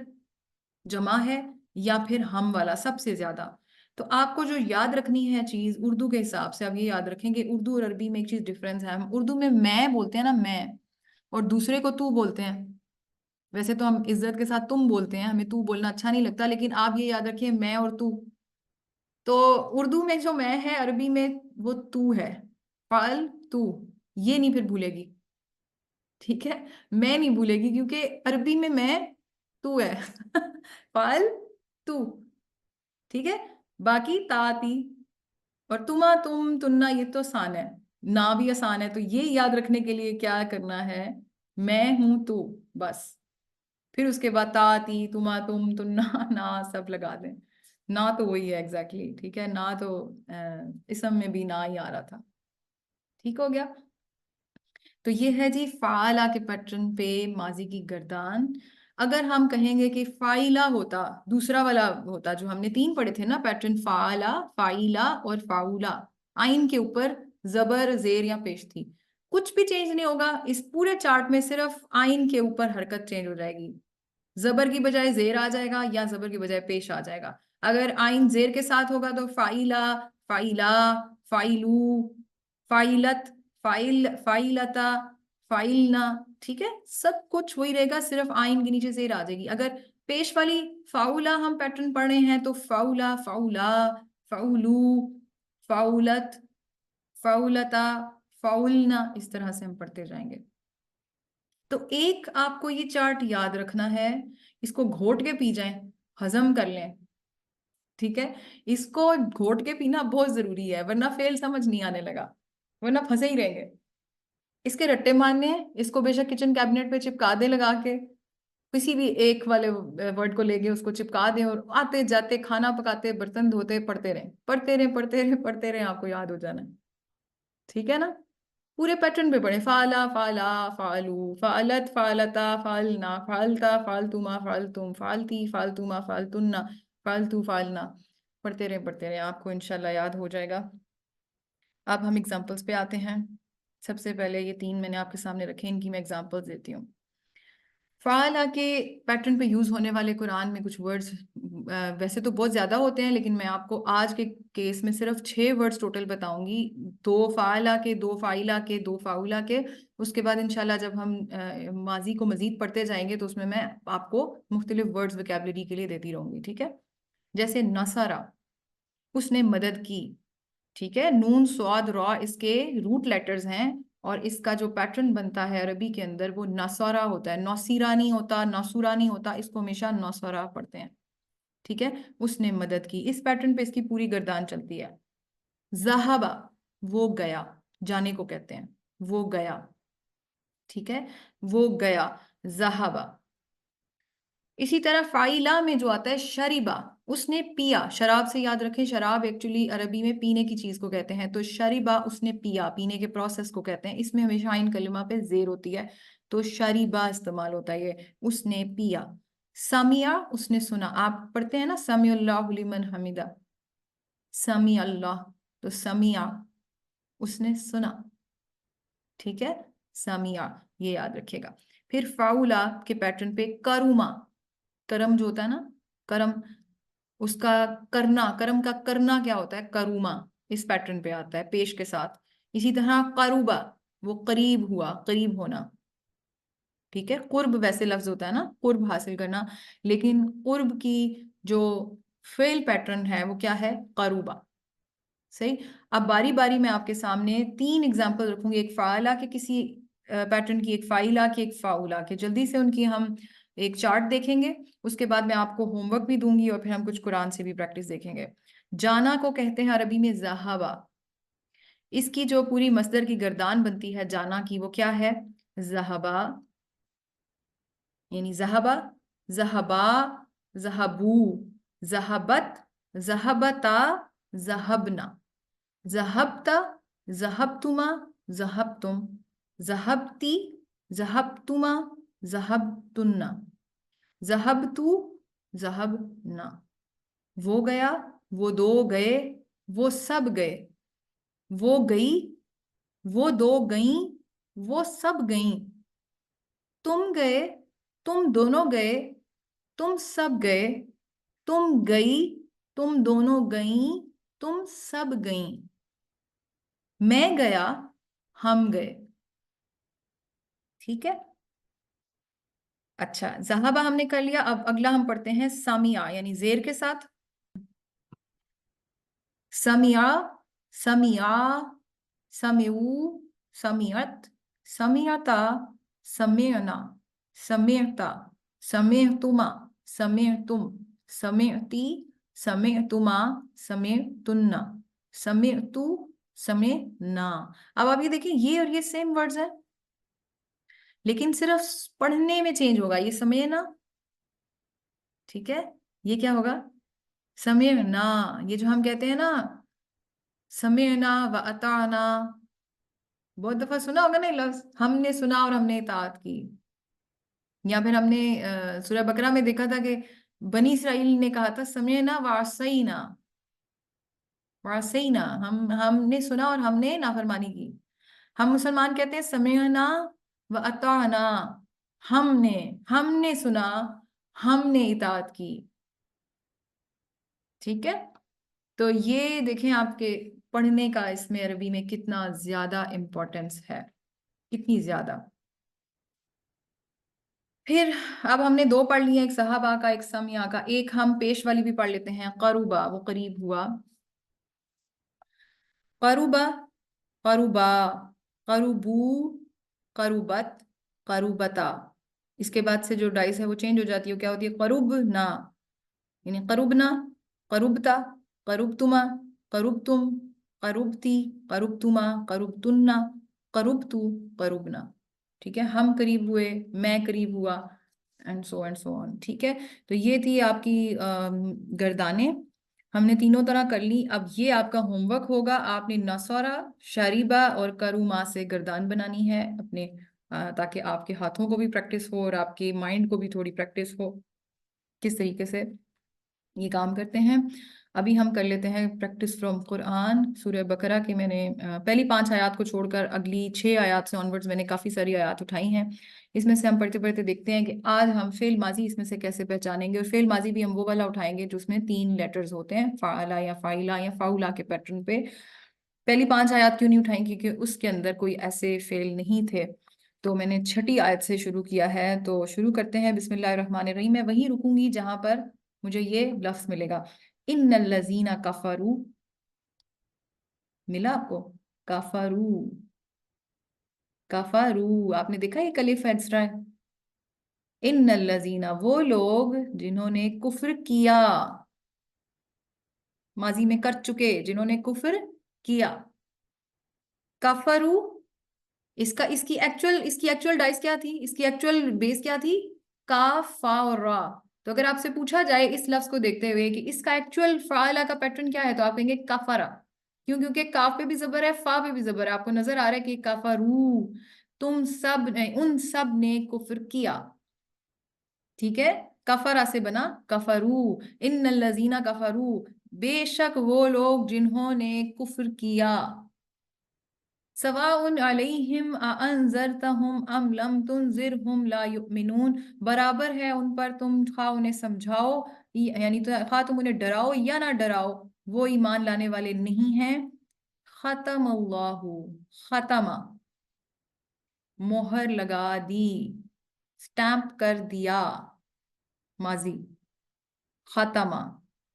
جمع ہے یا پھر ہم والا سب سے زیادہ. تو آپ کو جو یاد رکھنی ہے چیز اردو کے حساب سے، آپ یہ یاد رکھیں کہ اردو اور عربی میں ایک چیز ڈفرینس ہے. ہم اردو میں بولتے ہیں نا، میں، اور دوسرے کو تو بولتے ہیں. ویسے تو ہم عزت کے ساتھ تم بولتے ہیں، ہمیں تو بولنا اچھا نہیں لگتا، لیکن آپ یہ یاد رکھیں میں اور تو اردو میں جو میں ہے، عربی میں وہ تو ہے. فعل تو، یہ نہیں پھر بھولے گی. ٹھیک ہے؟ میں نہیں بھولے گی کیونکہ عربی میں تو ہے. فعل تو. ٹھیک ہے؟ باقی تا، تی اور تما، تم، تننا یہ تو آسان ہے. نا بھی آسان ہے. تو یہ یاد رکھنے کے لیے کیا کرنا ہے؟ میں ہوں تو، بس. پھر اس کے بعد تا، تی، تما، تم، تننا، نا سب لگا دیں. نا تو وہی ہے ایگزیکٹلی. ٹھیک ہے؟ نا تو اسم میں بھی نا ہی آ رہا تھا. ٹھیک ہو گیا؟ تو یہ ہے جی فعلا کے پیٹرن پہ ماضی کی گردان. اگر ہم کہیں گے کہ فائلہ ہوتا، دوسرا والا ہوتا جو ہم نے 3 پڑھے تھے نا پیٹرن، فعلا، فائلہ اور فاؤلا، آئین کے اوپر زبر، زیر یا پیش تھی. کچھ بھی چینج نہیں ہوگا اس پورے چارٹ میں، صرف آئین کے اوپر حرکت چینج ہو جائے گی. زبر کی بجائے زیر آ جائے گا یا زبر کی بجائے پیش آ جائے گا. اگر آئین زیر کے ساتھ ہوگا تو فائلہ، فائلہ، فائلو، فائلت، فائل، فائلتا، فائلنا. ٹھیک ہے؟ سب کچھ وہی رہے گا، صرف آئین کے نیچے زیر آ جائے گی. اگر پیش والی فاؤلا ہم پیٹرن پڑھ رہے ہیں تو فاؤلا، فاؤلا، فاؤلو، فاؤلت، فاؤلتا، فاؤلنا، اس طرح سے ہم پڑھتے جائیں گے. تو ایک آپ کو یہ چارٹ یاد رکھنا ہے، اس کو گھوٹ کے پی جائیں، ہضم کر لیں. ٹھیک ہے؟ اس کو گھوٹ کے پینا بہت ضروری ہے، ورنہ فیل سمجھ نہیں آنے لگا، ورنہ پھنسے ہی رہیں گے. اس کے رٹے مارنے ہیں. اس کو بے شک کچن کیبنٹ پہ چپکا دیں لگا کے، کسی بھی ایک والے ورڈ کو لے کے اس کو چپکا دیں اور آتے جاتے کھانا پکاتے برتن دھوتے پڑھتے رہیں، پڑھتے رہیں، پڑھتے رہیں، پڑھتے رہیں، آپ کو یاد ہو جانا ہے. ٹھیک ہے نا؟ پورے پیٹرن پہ پڑھیں. فعلا، فعلا، فعلو، فعلت، فعلتا، فعلنا، فعلتا، فعلتما، فعلتم، فعلتی، فعلتما، فعلتننا، فعلتو، فعلنا. پڑھتے رہیں، پڑھتے رہیں، آپ کو انشاءاللہ یاد ہو جائے گا. اب ہم اگزامپلس پہ آتے ہیں. سب سے پہلے یہ 3 میں نے آپ کے سامنے رکھے، ان کی میں اگزامپلس دیتی ہوں. فعلا کے پیٹرن پہ یوز ہونے والے قرآن میں کچھ ورڈز ویسے تو بہت زیادہ ہوتے ہیں، لیکن میں آپ کو آج کے کیس میں صرف 6 ورڈز ٹوٹل بتاؤں گی، 2 فعلا کے، 2 فاعلہ کے، 2 فاعولہ کے. اس کے بعد انشاءاللہ جب ہم ماضی کو مزید پڑھتے جائیں گے تو اس میں آپ کو مختلف ورڈز وکیبلری کے لیے دیتی رہوں گی، ٹھیک ہے. جیسے نصرہ، اس نے مدد کی، ٹھیک ہے. نون صاد را اس کے روٹ لیٹرز ہیں، اور اس کا جو پیٹرن بنتا ہے عربی کے اندر وہ نصارہ ہوتا ہے، نوسیرہ نہیں ہوتا، ناسورہ نہیں ہوتا، اس کو ہمیشہ نوسرہ پڑھتے ہیں، ٹھیک ہے. اس نے مدد کی، اس پیٹرن پہ اس کی پوری گردان چلتی ہے. ذہبہ، وہ گیا، جانے کو کہتے ہیں، وہ گیا، ٹھیک ہے، وہ گیا، ذہبہ. اسی طرح فائلہ میں جو آتا ہے شریبہ، اس نے پیا. شراب سے یاد رکھیں، شراب ایکچولی عربی میں پینے کی چیز کو کہتے ہیں، تو شریبہ اس نے پیا، پینے کے پروسیس کو کہتے ہیں. اس میں ہمیشہ عین کلمہ پہ زیر ہوتی ہے، تو شریبہ استعمال ہوتا ہے، یہ اس نے پیا. سمیع، اس نے سنا. آپ پڑھتے ہیں نا سمیع اللہ لمن حمیدہ، سمیع اللہ، تو سمیع اس نے سنا، ٹھیک ہے. سمیع، یہ یاد رکھے گا. پھر فاؤلا کے پیٹرن پہ کروما، کرم جو ہوتا ہے نا، کرم، اس کا کرنا، کرم کا کرنا کیا ہوتا ہے؟ کروما، اس پیٹرن پہ آتا ہے پیش کے ساتھ. اسی طرح قروبا، وہ قریب ہوا، قریب ہونا، ٹھیک ہے. قرب ویسے لفظ ہوتا ہے نا، قرب حاصل کرنا، لیکن قرب کی جو فعل پیٹرن ہے وہ کیا ہے؟ قروبا. صحیح. اب باری باری میں آپ کے سامنے 3 ایگزامپل رکھوں گی، ایک فعالہ کے کسی پیٹرن کی، ایک فائلہ کی، ایک فاؤلہ کے. جلدی سے ان کی ہم ایک چارٹ دیکھیں گے، اس کے بعد میں آپ کو ہوم ورک بھی دوں گی، اور پھر ہم کچھ قرآن سے بھی پریکٹس دیکھیں گے. جانا کو کہتے ہیں عربی میں ذہبا. اس کی جو پوری مصدر کی گردان بنتی ہے جانا کی، وہ کیا ہے؟ ذہبا، یعنی ذہبا، ذہبا، ذہبو، ذہبت، ذہبتا، ذہبنا، ذہبتا، ذہبتما، ذہبتم، ذہبتی، ذہبتما، ذہبتن، ذہبتو، ذہبنا. وہ گیا، وہ دو گئے، وہ سب گئے، وہ گئی، وہ دو گئیں، وہ سب گئیں. تم گئے، تم دونوں گئے، تم سب گئے، تم گئی، تم دونوں گئیں، تم سب گئیں. میں گیا، ہم گئے، ٹھیک ہے. اچھا، ذہبہ ہم نے کر لیا. اب اگلا ہم پڑھتے ہیں سمیع، یعنی زیر کے ساتھ. سمیع، سمیع، سمیعو، سمیعت، سمیعتا، سمیعنا، سمیعتا، سمیعتما، سمیعتم، سمیعتی، سمیعتما، سمیعتن، سمیعتو، سمیعنا. اب آپ یہ دیکھیں، یہ اور یہ سیم ورڈز ہیں، لیکن صرف پڑھنے میں چینج ہوگا. یہ سمیعنا، ٹھیک ہے، یہ کیا ہوگا؟ سمیعنا. یہ جو ہم کہتے ہیں نا سمیعنا و اطعنا، بہت دفعہ سنا ہوگا نا یہ لفظ، ہم نے سنا اور ہم نے اطاعت کی. یا پھر ہم نے سورہ بقرہ میں دیکھا تھا کہ بنی اسرائیل نے کہا تھا سمیعنا وعصینا، وعصینا، ہم نے سنا اور ہم نے نافرمانی کی. ہم مسلمان کہتے ہیں سمیعنا و اطعنا، ہم نے سنا، ہم نے اطاعت کی، ٹھیک ہے. تو یہ دیکھیں آپ کے پڑھنے کا اس میں عربی میں کتنا زیادہ امپورٹنس ہے، کتنی زیادہ. پھر اب ہم نے 2 پڑھ لی ہیں، ایک صحابہ کا، ایک سمیع کا. ایک ہم پیش والی بھی پڑھ لیتے ہیں، قربا، وہ قریب ہوا. قربا، قربا، قربو، قربت، قربتا. اس کے بعد سے جو ڈائس ہے وہ چینج ہو جاتی ہے، کیا ہوتی ہے؟ قربنا، یعنی قربنا، قربتا، قربتما، قربتم، قربتی، قربتما، قربتن، قربتو، قربنا. ٹھیک ہے، ہم قریب ہوئے، میں قریب ہوا، اینڈ سو اینڈ سو آن. ٹھیک ہے، تو یہ تھی آپ کی گردانیں، ہم نے تینوں طرح کر لی. اب یہ آپ کا ہوم ورک ہوگا، آپ نے نصورہ، شریبہ اور کروما سے گردان بنانی ہے اپنے، تاکہ آپ کے ہاتھوں کو بھی پریکٹس ہو اور آپ کے مائنڈ کو بھی تھوڑی پریکٹس ہو کس طریقے سے یہ کام کرتے ہیں. ابھی ہم کر لیتے ہیں پریکٹس فرام قرآن سورہ بقرہ کی. میں نے پہلی 5 آیات کو چھوڑ کر اگلی 6 آیات سے آنورڈز میں نے کافی ساری آیات اٹھائی ہیں. اس میں سے ہم پڑھتے پڑھتے دیکھتے ہیں کہ آج ہم فعل ماضی اس میں سے کیسے پہچانیں گے. اور فعل ماضی بھی ہم وہ والا اٹھائیں گے جو اس میں 3 لیٹرز ہوتے ہیں، فعلا یا فائلا یا فاؤلا کے پیٹرن پہ. پہلی 5 آیات کیوں نہیں اٹھائیں؟ کیونکہ اس کے اندر کوئی ایسے فعل نہیں تھے. تو میں نے 6ٹھی آیت سے شروع کیا ہے. تو شروع کرتے ہیں. بسم اللہ الرحمن الرحیم. میں وہیں رکوں گی جہاں پر مجھے یہ لفظ ملے گا. ان الذین کفروا. ملا آپ کو؟ کفروا. کفروا آپ نے دیکھا یہ کلف ایکسٹرا ہے. ان الذین وہ لوگ جنہوں نے کفر کیا، ماضی میں کر چکے، جنہوں نے کفر کیا. کفروا اس کی ایکچوئل ڈائس کیا تھی؟ اس کی ایکچوئل بیس کیا تھی؟ کاف فا اور را. تو اگر آپ سے پوچھا جائے اس لفظ کو دیکھتے ہوئے کہ اس کا ایکچوئل فعلا کا پیٹرن کیا ہے، تو آپ کہیں گے کفرا. کیوں؟ کیونکہ کاف پہ بھی زبر ہے، فا پہ بھی زبر ہے. آپ کو نظر آ رہا ہے کہ کفرو، تم سب نے، ان سب نے کفر کیا. ٹھیک ہے، کفرا سے بنا کفرو. ان الذین کفرو، بے شک وہ لوگ جنہوں نے کفر کیا. سواء علیہم اانذرتہم ام لم تنذرہم لا یؤمنون، برابر ہے ان پر تم خواہ انہیں سمجھاؤ، یعنی خواہ تم انہیں ڈراؤ یا نہ ڈراؤ، وہ ایمان لانے والے نہیں ہیں. ختم اللہ، ختم مہر لگا دی، سٹیمپ کر دیا. ماضی ختمہ.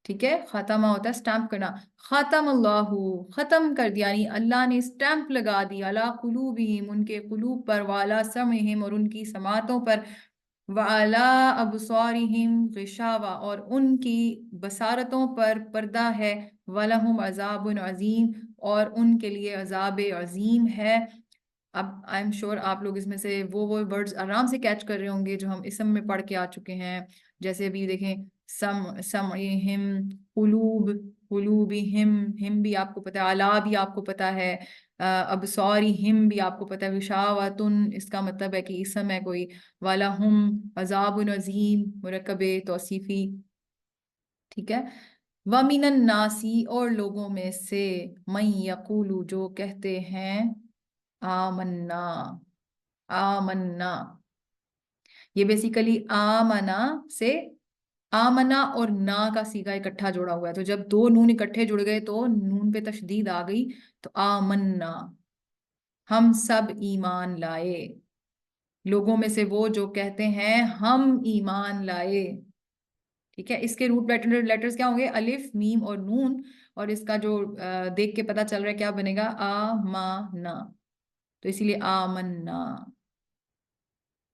ٹھیک ہے، ختمہ ہوتا ہے سٹیمپ کرنا. ختم اللہ، ختم کر دیا، یعنی اللہ نے سٹیمپ لگا دی. علی قلوبہم، ان کے قلوب پر. وعلی سمعہم، اور ان کی سماعتوں پر. وعلی ابصارہم غشاوہ، اور ان کی بصارتوں پر پردہ ہے. ولہم عذاب عظیم، اور ان کے لیے عذاب عظیم ہے. اب آئی ایم شور آپ لوگ اس میں سے وہ ورڈز آرام سے کیچ کر رہے ہوں گے جو ہم اسم میں پڑھ کے آ چکے ہیں. جیسے ابھی دیکھیں، سمعہم، قلوب، قلوبہم، ہم بھی آپ کو پتا ہے، علا بھی آپ کو پتا ہے، ابصارہم بھی آپ کو پتا ہے، غشاوۃن اس کا مطلب ہے کہ اسم ہے کوئی. وَلَهُمْ عَذَابٌ عَظِيمٌ مرکب توصیفی. ٹھیک ہے. وَمِنَ النَّاسِ، اور لوگوں میں سے، مَن یقول جو کہتے ہیں، آمنا، آمنا. یہ بیسیکلی آمنا سے آمنا اور نا کا سیگا اکٹھا جوڑا ہوا ہے. تو جب 2 نون اکٹھے جڑ گئے تو نون پہ تشدید آ گئی. تو آمنا، ہم سب ایمان لائے. لوگوں میں سے وہ جو کہتے ہیں ہم ایمان لائے. ٹھیک ہے. اس کے روٹ لیٹرز کیا ہوں گے؟ الف، میم اور نون. اور اس کا جو دیکھ کے پتا چل رہا ہے کیا بنے گا؟ آمنا. تو اسی لیے آمنا.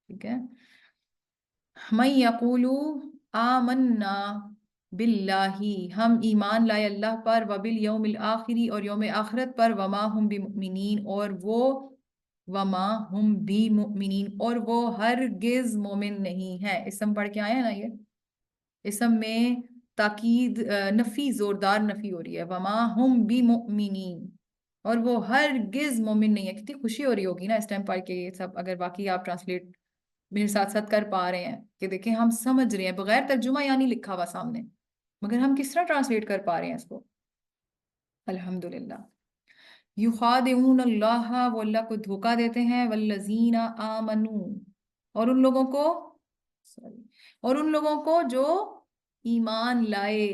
ٹھیک ہے. من یقول آمنا باللہ، ہم ایمان لائے اللہ پر، وبالیوم الآخری، اور یوم آخرت پر، وما ہم بمؤمنین، اور وہ وما ہم بمؤمنین، اور وہ ہرگز مومن نہیں ہے. اسم پڑھ کے آئے ہیں نا، یہ اسم میں تاکید، نفی، زوردار نفی ہو رہی ہے. وما ہم بمؤمنین، اور وہ ہرگز مومن نہیں ہے. کتنی خوشی ہو رہی ہوگی نا اس ٹائم پڑھ کے یہ سب، اگر باقی آپ ٹرانسلیٹ میرے ساتھ ساتھ کر پا رہے ہیں کہ دیکھیں ہم سمجھ رہے ہیں بغیر ترجمہ یعنی لکھا ہوا سامنے، مگر ہم کس طرح ٹرانسلیٹ کر پا رہے ہیں اس کو. الحمدللہ. یخادعون اللہ، وہ اللہ کو دھوکہ دیتے ہیں. والذین آمنوا، اور ان لوگوں کو، اور ان لوگوں کو جو ایمان لائے.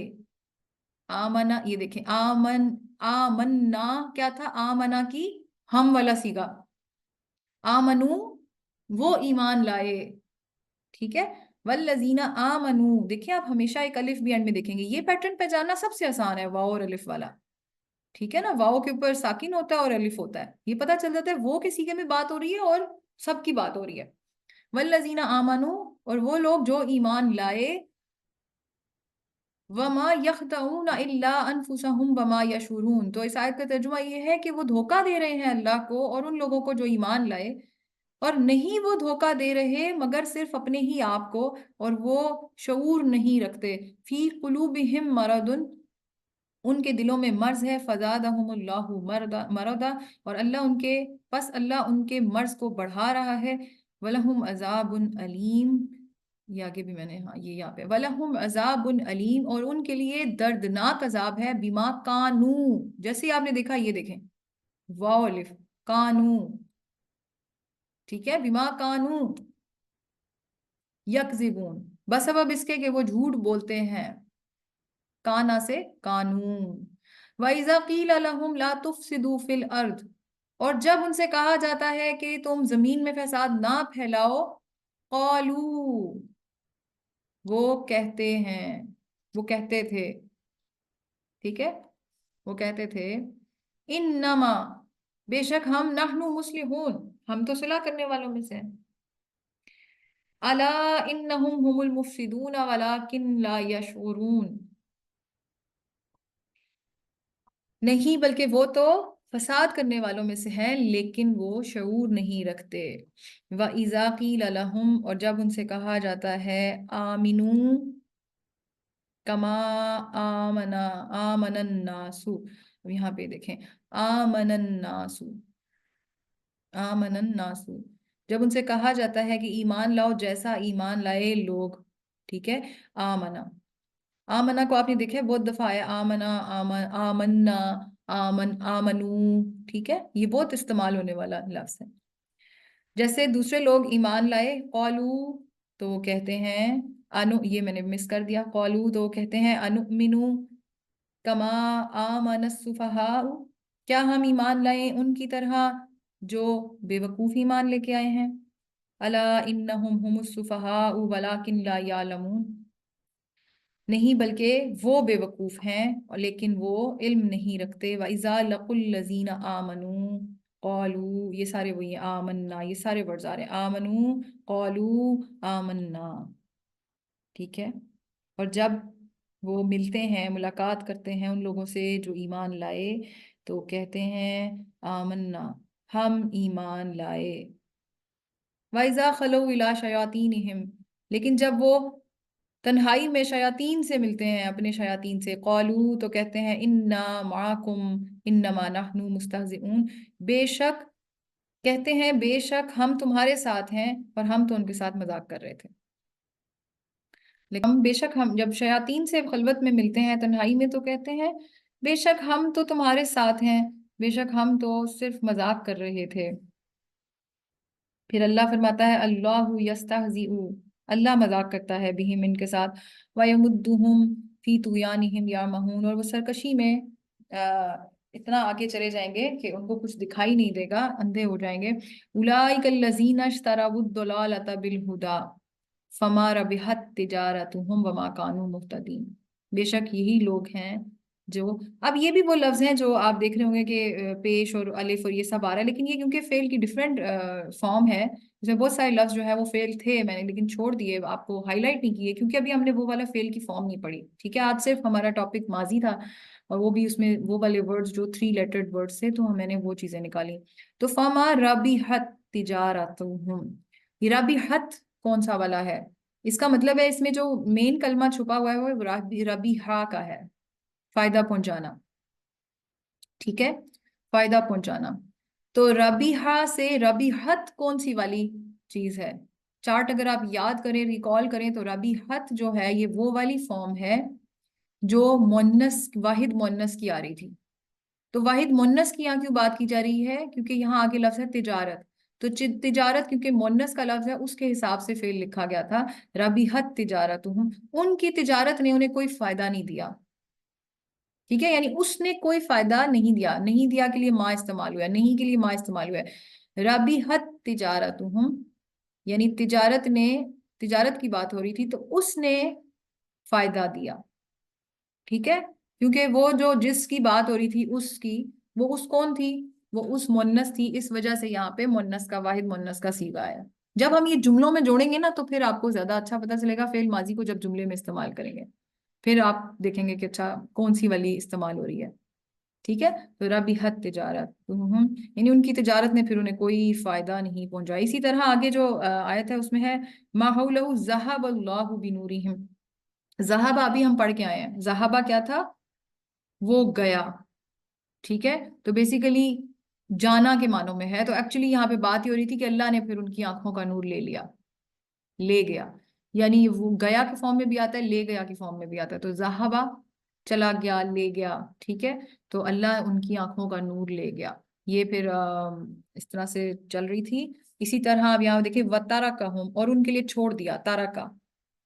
آمنا، یہ دیکھیں آمنا کیا تھا؟ آمنا کی ہم والا سیگا. آمنو وہ ایمان لائے. ٹھیک ہے. والذین آمنو، دیکھیں آپ ہمیشہ ایک الف بھی اینڈ میں دیکھیں گے. یہ پیٹرن پہچاننا سب سے آسان ہے، واو اور الف والا. ٹھیک ہے نا، واو کے اوپر ساکن ہوتا ہے اور الف ہوتا ہے. یہ پتا چل جاتا ہے وہ کے سیگے میں بات ہو رہی ہے اور سب کی بات ہو رہی ہے. والذین آمنو، اور وہ لوگ جو ایمان لائے. وما یخدعون الا انفسهم وما یشعرون، تو اس آیت کا ترجمہ یہ ہے کہ وہ دھوکہ دے رہے ہیں اللہ کو اور ان لوگوں کو جو ایمان لائے، اور نہیں وہ دھوکہ دے رہے مگر صرف اپنے ہی آپ کو، اور وہ شعور نہیں رکھتے. فی قلوبہم مرض، ان کے دلوں میں مرض ہے. فزادہم اللہ مرضا، اور اللہ ان کے مرض کو بڑھا رہا ہے. ولہم عذاب علیم، یہ آگے بھی میں نے، ہاں یہ یہاں پہ وَلَهُمْ عَذَابٌ علیم، اور ان کے لیے دردناک عذاب ہے، بما کانو، جیسے ہی آپ نے دیکھا یہ دیکھیں واو الف کانو، ٹھیک ہے، بما کانو یکذبون، بسبب اس کے کہ وہ جھوٹ بولتے ہیں، کانا سے قانون، وَإِذَا قِيلَ لَهُمْ لَا تُفْسِدُوا فِي الْأَرْضِ، اور جب ان سے کہا جاتا ہے کہ تم زمین میں فساد نہ پھیلاؤ، قالوا، وہ کہتے ہیں، وہ کہتے تھے، ٹھیک ہے، وہ کہتے تھے، انما، بے شک ہم، نحن مصلحون، ہم تو صلح کرنے والوں میں سے ہیں، الا انہم هم المفسدون ولکن لا یشعرون، نہیں بلکہ وہ تو فساد کرنے والوں میں سے ہیں لیکن وہ شعور نہیں رکھتے، وَإِذَا قِيلَ لَهُمْ، اور جب ان سے کہا جاتا ہے، آمنو کما آمن الناس، یہاں پہ دیکھیں آمن الناس، آمن الناس، جب ان سے کہا جاتا ہے کہ ایمان لاؤ جیسا ایمان لائے لوگ، ٹھیک ہے، آمنا، آمنا کو آپ نے دیکھا بہت دفعہ آیا، آمنا، آمنا، آمنو، ٹھیک ہے، یہ بہت استعمال ہونے والا لفظ ہے، جیسے دوسرے لوگ ایمان لائے، قالو، تو وہ کہتے ہیں انو، یہ میں نے مس کر دیا، قالو تو وہ کہتے ہیں انؤمنو کما آمن السفہاء، کیا ہم ایمان لائیں ان کی طرح جو بے وقوف ایمان لے کے آئے ہیں، الا انہم هم السفہاء ولکن لا یعلمون، نہیں بلکہ وہ بے وقوف ہیں لیکن وہ علم نہیں رکھتے، وَإِذَا لَقُوا الَّذِينَ آمَنُوا قَالُوا، یہ سارے وہی ہیں، آمنا، یہ سارے ورڈز آ رہے ہیں، آمنو قالوا آمنا، ٹھیک ہے، اور جب وہ ملتے ہیں، ملاقات کرتے ہیں ان لوگوں سے جو ایمان لائے، تو کہتے ہیں آمنا، ہم ایمان لائے، وَإِذَا خَلَوْا إِلَىٰ شَيَاطِينِهِمْ، لیکن جب وہ تنہائی میں شیاطین سے ملتے ہیں، اپنے شیاطین سے، قالوا، تو کہتے ہیں انا معکم انما نحن مستہزئون، بے شک، کہتے ہیں بے شک ہم تمہارے ساتھ ہیں، اور ہم تو ان کے ساتھ مذاق کر رہے تھے، لیکن بے شک ہم جب شیاطین سے خلوت میں ملتے ہیں تنہائی میں تو کہتے ہیں بے شک ہم تو تمہارے ساتھ ہیں، بے شک ہم تو صرف مذاق کر رہے تھے، پھر اللہ فرماتا ہے اللہ یستہزئ، اللہ مذاق کرتا ہے بہم، ان کے ساتھ، وَيَمُدُّهُمْ فِي طُغْيَانِهِمْ يَعْمَهُونَ، اور وہ سرکشی میں اتنا آگے چلے جائیں گے کہ ان کو کچھ دکھائی نہیں دے گا، اندھے ہو جائیں گے، أُولَٰئِكَ الَّذِينَ اشْتَرَوُا الضَّلَالَةَ بِالْهُدَىٰ فَمَا رَبِحَتْ تِجَارَتُهُمْ وَمَا كَانُوا مُهْتَدِينَ، بے شک یہی لوگ ہیں جو، اب یہ بھی وہ لفظ ہیں جو آپ دیکھ رہے ہوں گے کہ پیش اور الف اور یہ سب آ رہا ہے، لیکن یہ کیونکہ فعل کی ڈیفرنٹ فارم ہے، اس میں بہت سارے لفظ جو ہے وہ فعل تھے، میں نے لیکن چھوڑ دیے، آپ کو ہائی لائٹ نہیں کیے کیونکہ ابھی ہم نے وہ والا فعل کی فارم نہیں پڑھی، ٹھیک ہے، آج صرف ہمارا ٹاپک ماضی تھا، اور وہ بھی اس میں وہ والے ورڈز جو 3 لیٹرڈ ورڈز تھے، تو میں نے وہ چیزیں نکالی، تو فما ربحت تجارتہم، یہ ربحت کون سا والا ہے، اس کا مطلب ہے اس میں جو مین کلمہ چھپا ہوا ہے وہ ربیحہ کا ہے، فائدہ پہنچانا، ٹھیک ہے، فائدہ پہنچانا، تو ربیحہ سے ربیحت کون سی والی چیز ہے، چارٹ اگر آپ یاد کریں، ریکال کریں، تو ربیحت جو ہے یہ وہ والی فارم ہے جو مونس، واحد مونس کی آ رہی تھی، تو واحد مونس کی یہاں کیوں بات کی جا رہی ہے، کیونکہ یہاں آگے لفظ ہے تجارت، تو تجارت کیونکہ مونس کا لفظ ہے اس کے حساب سے فعل لکھا گیا تھا، ربیحت تجارتہم، ان کی تجارت نے انہیں کوئی فائدہ نہیں دیا، ٹھیک ہے، یعنی اس نے کوئی فائدہ نہیں دیا، نہیں دیا کے لیے ما استعمال ہوا ہے، نہیں کے لیے ما استعمال ہوا ہے، ربیحت تجارتہم، یعنی تجارت نے، تجارت کی بات ہو رہی تھی تو اس نے فائدہ دیا، ٹھیک ہے، کیونکہ وہ جو جس کی بات ہو رہی تھی اس کی، وہ اس کون تھی، وہ اس مونس تھی، اس وجہ سے یہاں پہ مونس کا، واحد مونس کا صیغہ آیا، جب ہم یہ جملوں میں جوڑیں گے نا تو پھر آپ کو زیادہ اچھا پتہ چلے گا فعل ماضی کو جب جملے میں استعمال کریں گے، پھر آپ دیکھیں گے کہ اچھا کون سی والی استعمال ہو رہی ہے، ٹھیک ہے، تو ربیحت تجارت، یعنی ان کی تجارت نے پھر انہیں کوئی فائدہ نہیں پہنچا، اسی طرح آگے جو آیت ہے اس میں ہے ما حولہ ذہب اللہ بنورہم، ذہبہ ابھی ہم پڑھ کے آئے ہیں، ذہبہ کیا تھا، وہ گیا، ٹھیک ہے، تو بیسیکلی جانا کے معنوں میں ہے، تو ایکچولی یہاں پہ بات ہی ہو رہی تھی کہ اللہ نے پھر ان کی آنکھوں کا نور لے لیا، لے گیا، یعنی وہ گیا کے فارم میں بھی آتا ہے، لے گیا کی فارم میں بھی آتا ہے. تو ذہبا چلا گیا، لے گیا. ٹھیک ہے، تو اللہ ان کی آنکھوں کا نور لے گیا. یہ پھر اس طرح سے چل رہی تھی. اسی طرح اب یہاں دیکھیں وَتَرَكَهُمْ، اور ان کے لیے چھوڑ دیا. تارکا،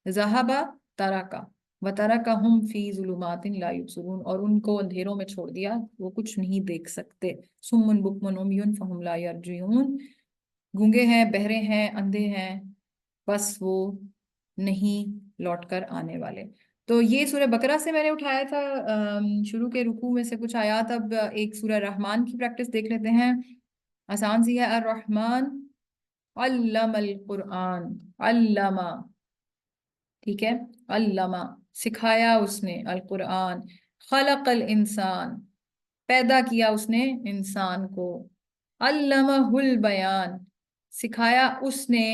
ذہبا، تارکا، وَتَرَكَهُمْ فِي ظُلُمَاتٍ لَا يُبْصِرُونَ، اور ان کو اندھیروں میں چھوڑ دیا، وہ کچھ نہیں دیکھ سکتے. سُمٌّ بُكْمٌ عُمْيٌ فَهُمْ لَا يَرْجِعُونَ، گونگے ہیں، بہرے ہیں، اندھے ہیں، بس وہ نہیں لوٹ کر آنے والے. تو یہ سورہ بقرہ سے میں نے اٹھایا تھا شروع کے رکوع میں سے کچھ آیات. اب ایک سورہ رحمان کی پریکٹس دیکھ لیتے ہیں. آسان سی ہے. الرحمن علم القرآن، علامہ، ٹھیک ہے، علامہ سکھایا اس نے، القرآن، خلق الانسان پیدا کیا اس نے انسان کو، علمہ البیان سکھایا اس نے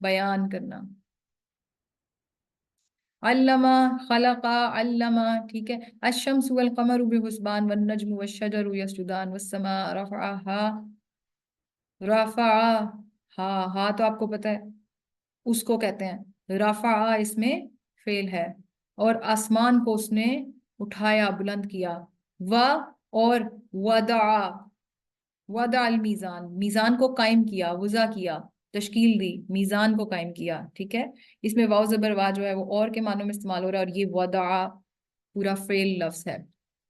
بیان کرنا، علامہ، خلقہ، علامہ. ٹھیک ہے. الشمس والقمر بحسبان والنجم والشجر یسجدان والسماء رفعها، رفع، ہاں تو آپ کو پتہ ہے اس کو کہتے ہیں رفع، اس میں فعل ہے. اور آسمان کو اس نے اٹھایا، بلند کیا. و، اور وضع، وضع المیزان، میزان کو قائم کیا، وضع کیا، تشکیل دی، میزان کو قائم کیا. ٹھیک ہے. اس میں واو زبر وا جو ہے وہ اور کے معنوں میں استعمال ہو رہا ہے، اور یہ وضع پورا فعل لفظ ہے.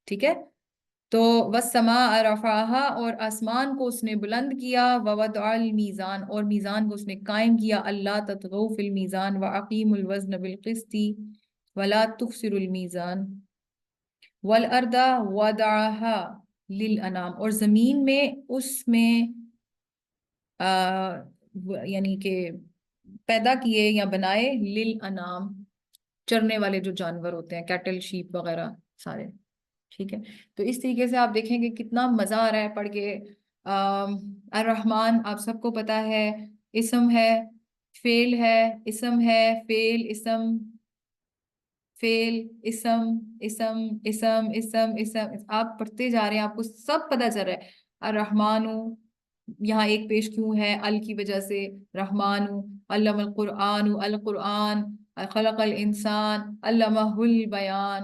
ٹھیک ہے. تو والسماء رفعها، اور آسمان کو اس نے بلند کیا. ووضع المیزان، اور میزان کو اس نے قائم کیا. اللہ تطغوا فی المیزان واقیموا الوزن بالقسط ولا تخسروا المیزان. والارض وضعها للانام، اور زمین میں اس میں یعنی کہ پیدا کیے یا بنائے للانام، چرنے والے جو جانور ہوتے ہیں، کیٹل، شیپ وغیرہ سارے. ٹھیک ہے. تو اس طریقے سے آپ دیکھیں گے کتنا مزہ آ رہا ہے پڑھ کے. الرحمن آپ سب کو پتا ہے، اسم ہے، فعل ہے، اسم ہے، فعل، اسم، فعل، اسم، اسم، اسم، اسم، اسم. آپ پڑھتے جا رہے ہیں، آپ کو سب پتہ چل رہا ہے. الرحمن یہاں ایک پیش کیوں ہے؟ ال کی وجہ سے. رحمان، علم القرآن، القرآن، خلق الانسان، علمہ البیان،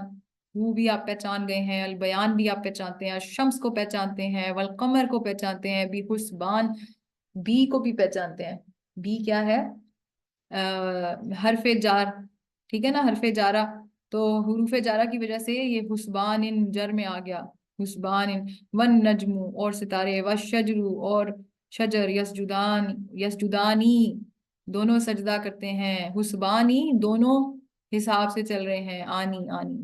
وہ بھی آپ پہچان گئے ہیں، البیان بھی آپ پہچانتے ہیں، شمس کو پہچانتے ہیں، والقمر کو پہچانتے ہیں، بھی حسبان، بی کو بھی پہچانتے ہیں. بی کیا ہے؟ حرف جار. ٹھیک ہے نا، حرف جارہ. تو حروف جارہ کی وجہ سے یہ حسبان ان جر میں آ گیا، حسبان. والنجم، اور ستارے، والشجر، اور شجر، یسجدان، یسجدانی دونوں سجدہ کرتے ہیں، حسبانی دونوں حساب سے چل رہے ہیں، آنی آنی.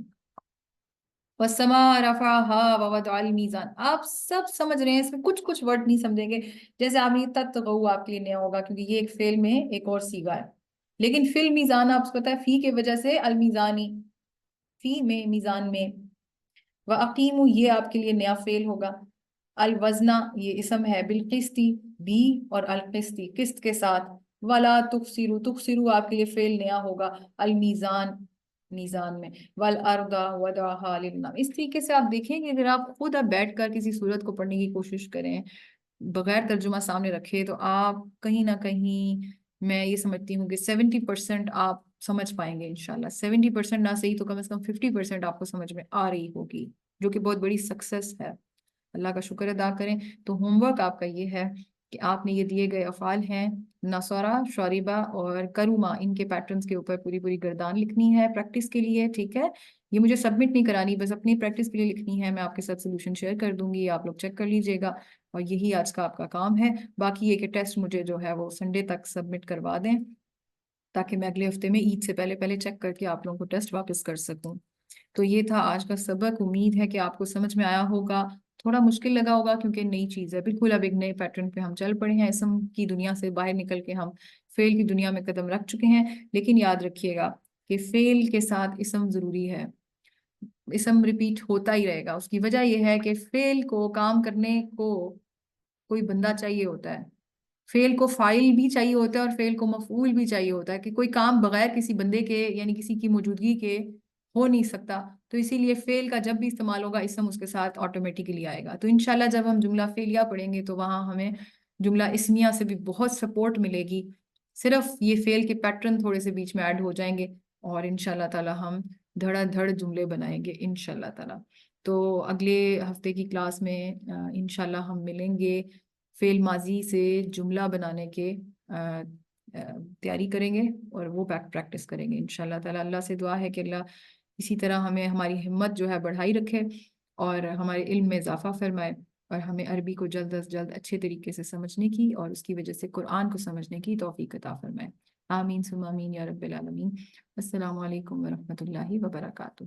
والسماء رفعها ووضع المیزان. آپ سب سمجھ رہے ہیں، اس میں کچھ کچھ ورڈ نہیں سمجھیں گے. جیسے آپ نے تتغوا آپ کے لیے نیا ہوگا کیونکہ یہ ایک فعل میں ایک اور صیغہ ہے. لیکن فی المیزان آپ کو پتا ہے، فی کی وجہ سے المیزانی، فی میں، میزان میں. وَأَقِیمُوا یہ آپ کے لیے نیا فعل ہوگا. الوزنا یہ اسم ہے، بالقسطی بی، اور القسطی قسط کے ساتھ. ولا تخسروا، تخسروا آپ کے لیے فعل نیا ہوگا، المیزان میزان میں. والارض وضعها للانام. اس طریقے سے آپ دیکھیں کہ اگر آپ خود اب بیٹھ کر کسی صورت کو پڑھنے کی کوشش کریں بغیر ترجمہ سامنے رکھے، تو آپ کہیں نہ کہیں، میں یہ سمجھتی ہوں کہ 70% آپ سمجھ پائیں گے انشاءاللہ. 70% نہ صحیح تو کم از کم 50% آپ کو سمجھ میں آ رہی ہوگی، جو کہ بہت بڑی سکسس ہے. اللہ کا شکر ادا کریں. تو ہوم ورک آپ کا یہ ہے کہ آپ نے یہ دیے گئے افعال ہیں، نصرہ، شوربہ اور کروما، ان کے پیٹرنز کے اوپر پوری پوری گردان لکھنی ہے پریکٹس کے لیے. ٹھیک ہے. یہ مجھے سبمٹ نہیں کرانی، بس اپنی پریکٹس کے لیے لکھنی ہے. میں آپ کے ساتھ سولوشن شیئر کر دوں گی، آپ لوگ چیک کر لیجئے گا، اور یہی آج کا آپ کا کام ہے. باقی یہ کہ ٹیسٹ مجھے جو ہے وہ سنڈے تک سبمٹ کروا دیں، تاکہ میں اگلے ہفتے میں عید سے پہلے پہلے چیک کر کے آپ لوگوں کو ٹیسٹ واپس کر سکوں. تو یہ تھا آج کا سبق. امید ہے کہ آپ کو سمجھ میں آیا ہوگا. تھوڑا مشکل لگا ہوگا کیونکہ نئی چیز ہے بالکل. اب ایک نئے پیٹرن پہ ہم چل پڑے ہیں، اسم کی دنیا سے باہر نکل کے ہم فعل کی دنیا میں قدم رکھ چکے ہیں. لیکن یاد رکھیے گا کہ فعل کے ساتھ اسم ضروری ہے. اسم ریپیٹ ہوتا ہی رہے گا. اس کی وجہ یہ ہے کہ فعل کو کام کرنے کو کوئی بندہ چاہیے ہوتا ہے، فعل کو فاعل بھی چاہیے ہوتا ہے، اور فعل کو مفعول بھی چاہیے ہوتا ہے. کہ کوئی کام بغیر کسی بندے کے یعنی کسی کی موجودگی کے ہو نہیں سکتا. تو اسی لیے فعل کا جب بھی استعمال ہوگا اسم اس کے ساتھ آٹومیٹیکلی آئے گا. تو انشاءاللہ جب ہم جملہ فعلیہ پڑھیں گے تو وہاں ہمیں جملہ اسمیہ سے بھی بہت سپورٹ ملے گی. صرف یہ فعل کے پیٹرن تھوڑے سے بیچ میں ایڈ ہو جائیں گے اور انشاءاللہ تعالی ہم دھڑا دھڑ جملے بنائیں گے انشاءاللہ تعالی. تو اگلے ہفتے کی کلاس میں انشاءاللہ ہم ملیں گے، فعل ماضی سے جملہ بنانے کے تیاری کریں گے اور وہ پریکٹس کریں گے انشاءاللہ تعالی. اللہ سے دعا ہے کہ اللہ اسی طرح ہمیں ہماری ہمت جو ہے بڑھائی رکھے اور ہمارے علم میں اضافہ فرمائے اور ہمیں عربی کو جلد از جلد اچھے طریقے سے سمجھنے کی اور اس کی وجہ سے قرآن کو سمجھنے کی توفیق عطا فرمائے. آمین ثم آمین یا رب العالمین. السلام علیکم ورحمۃ اللہ وبرکاتہ.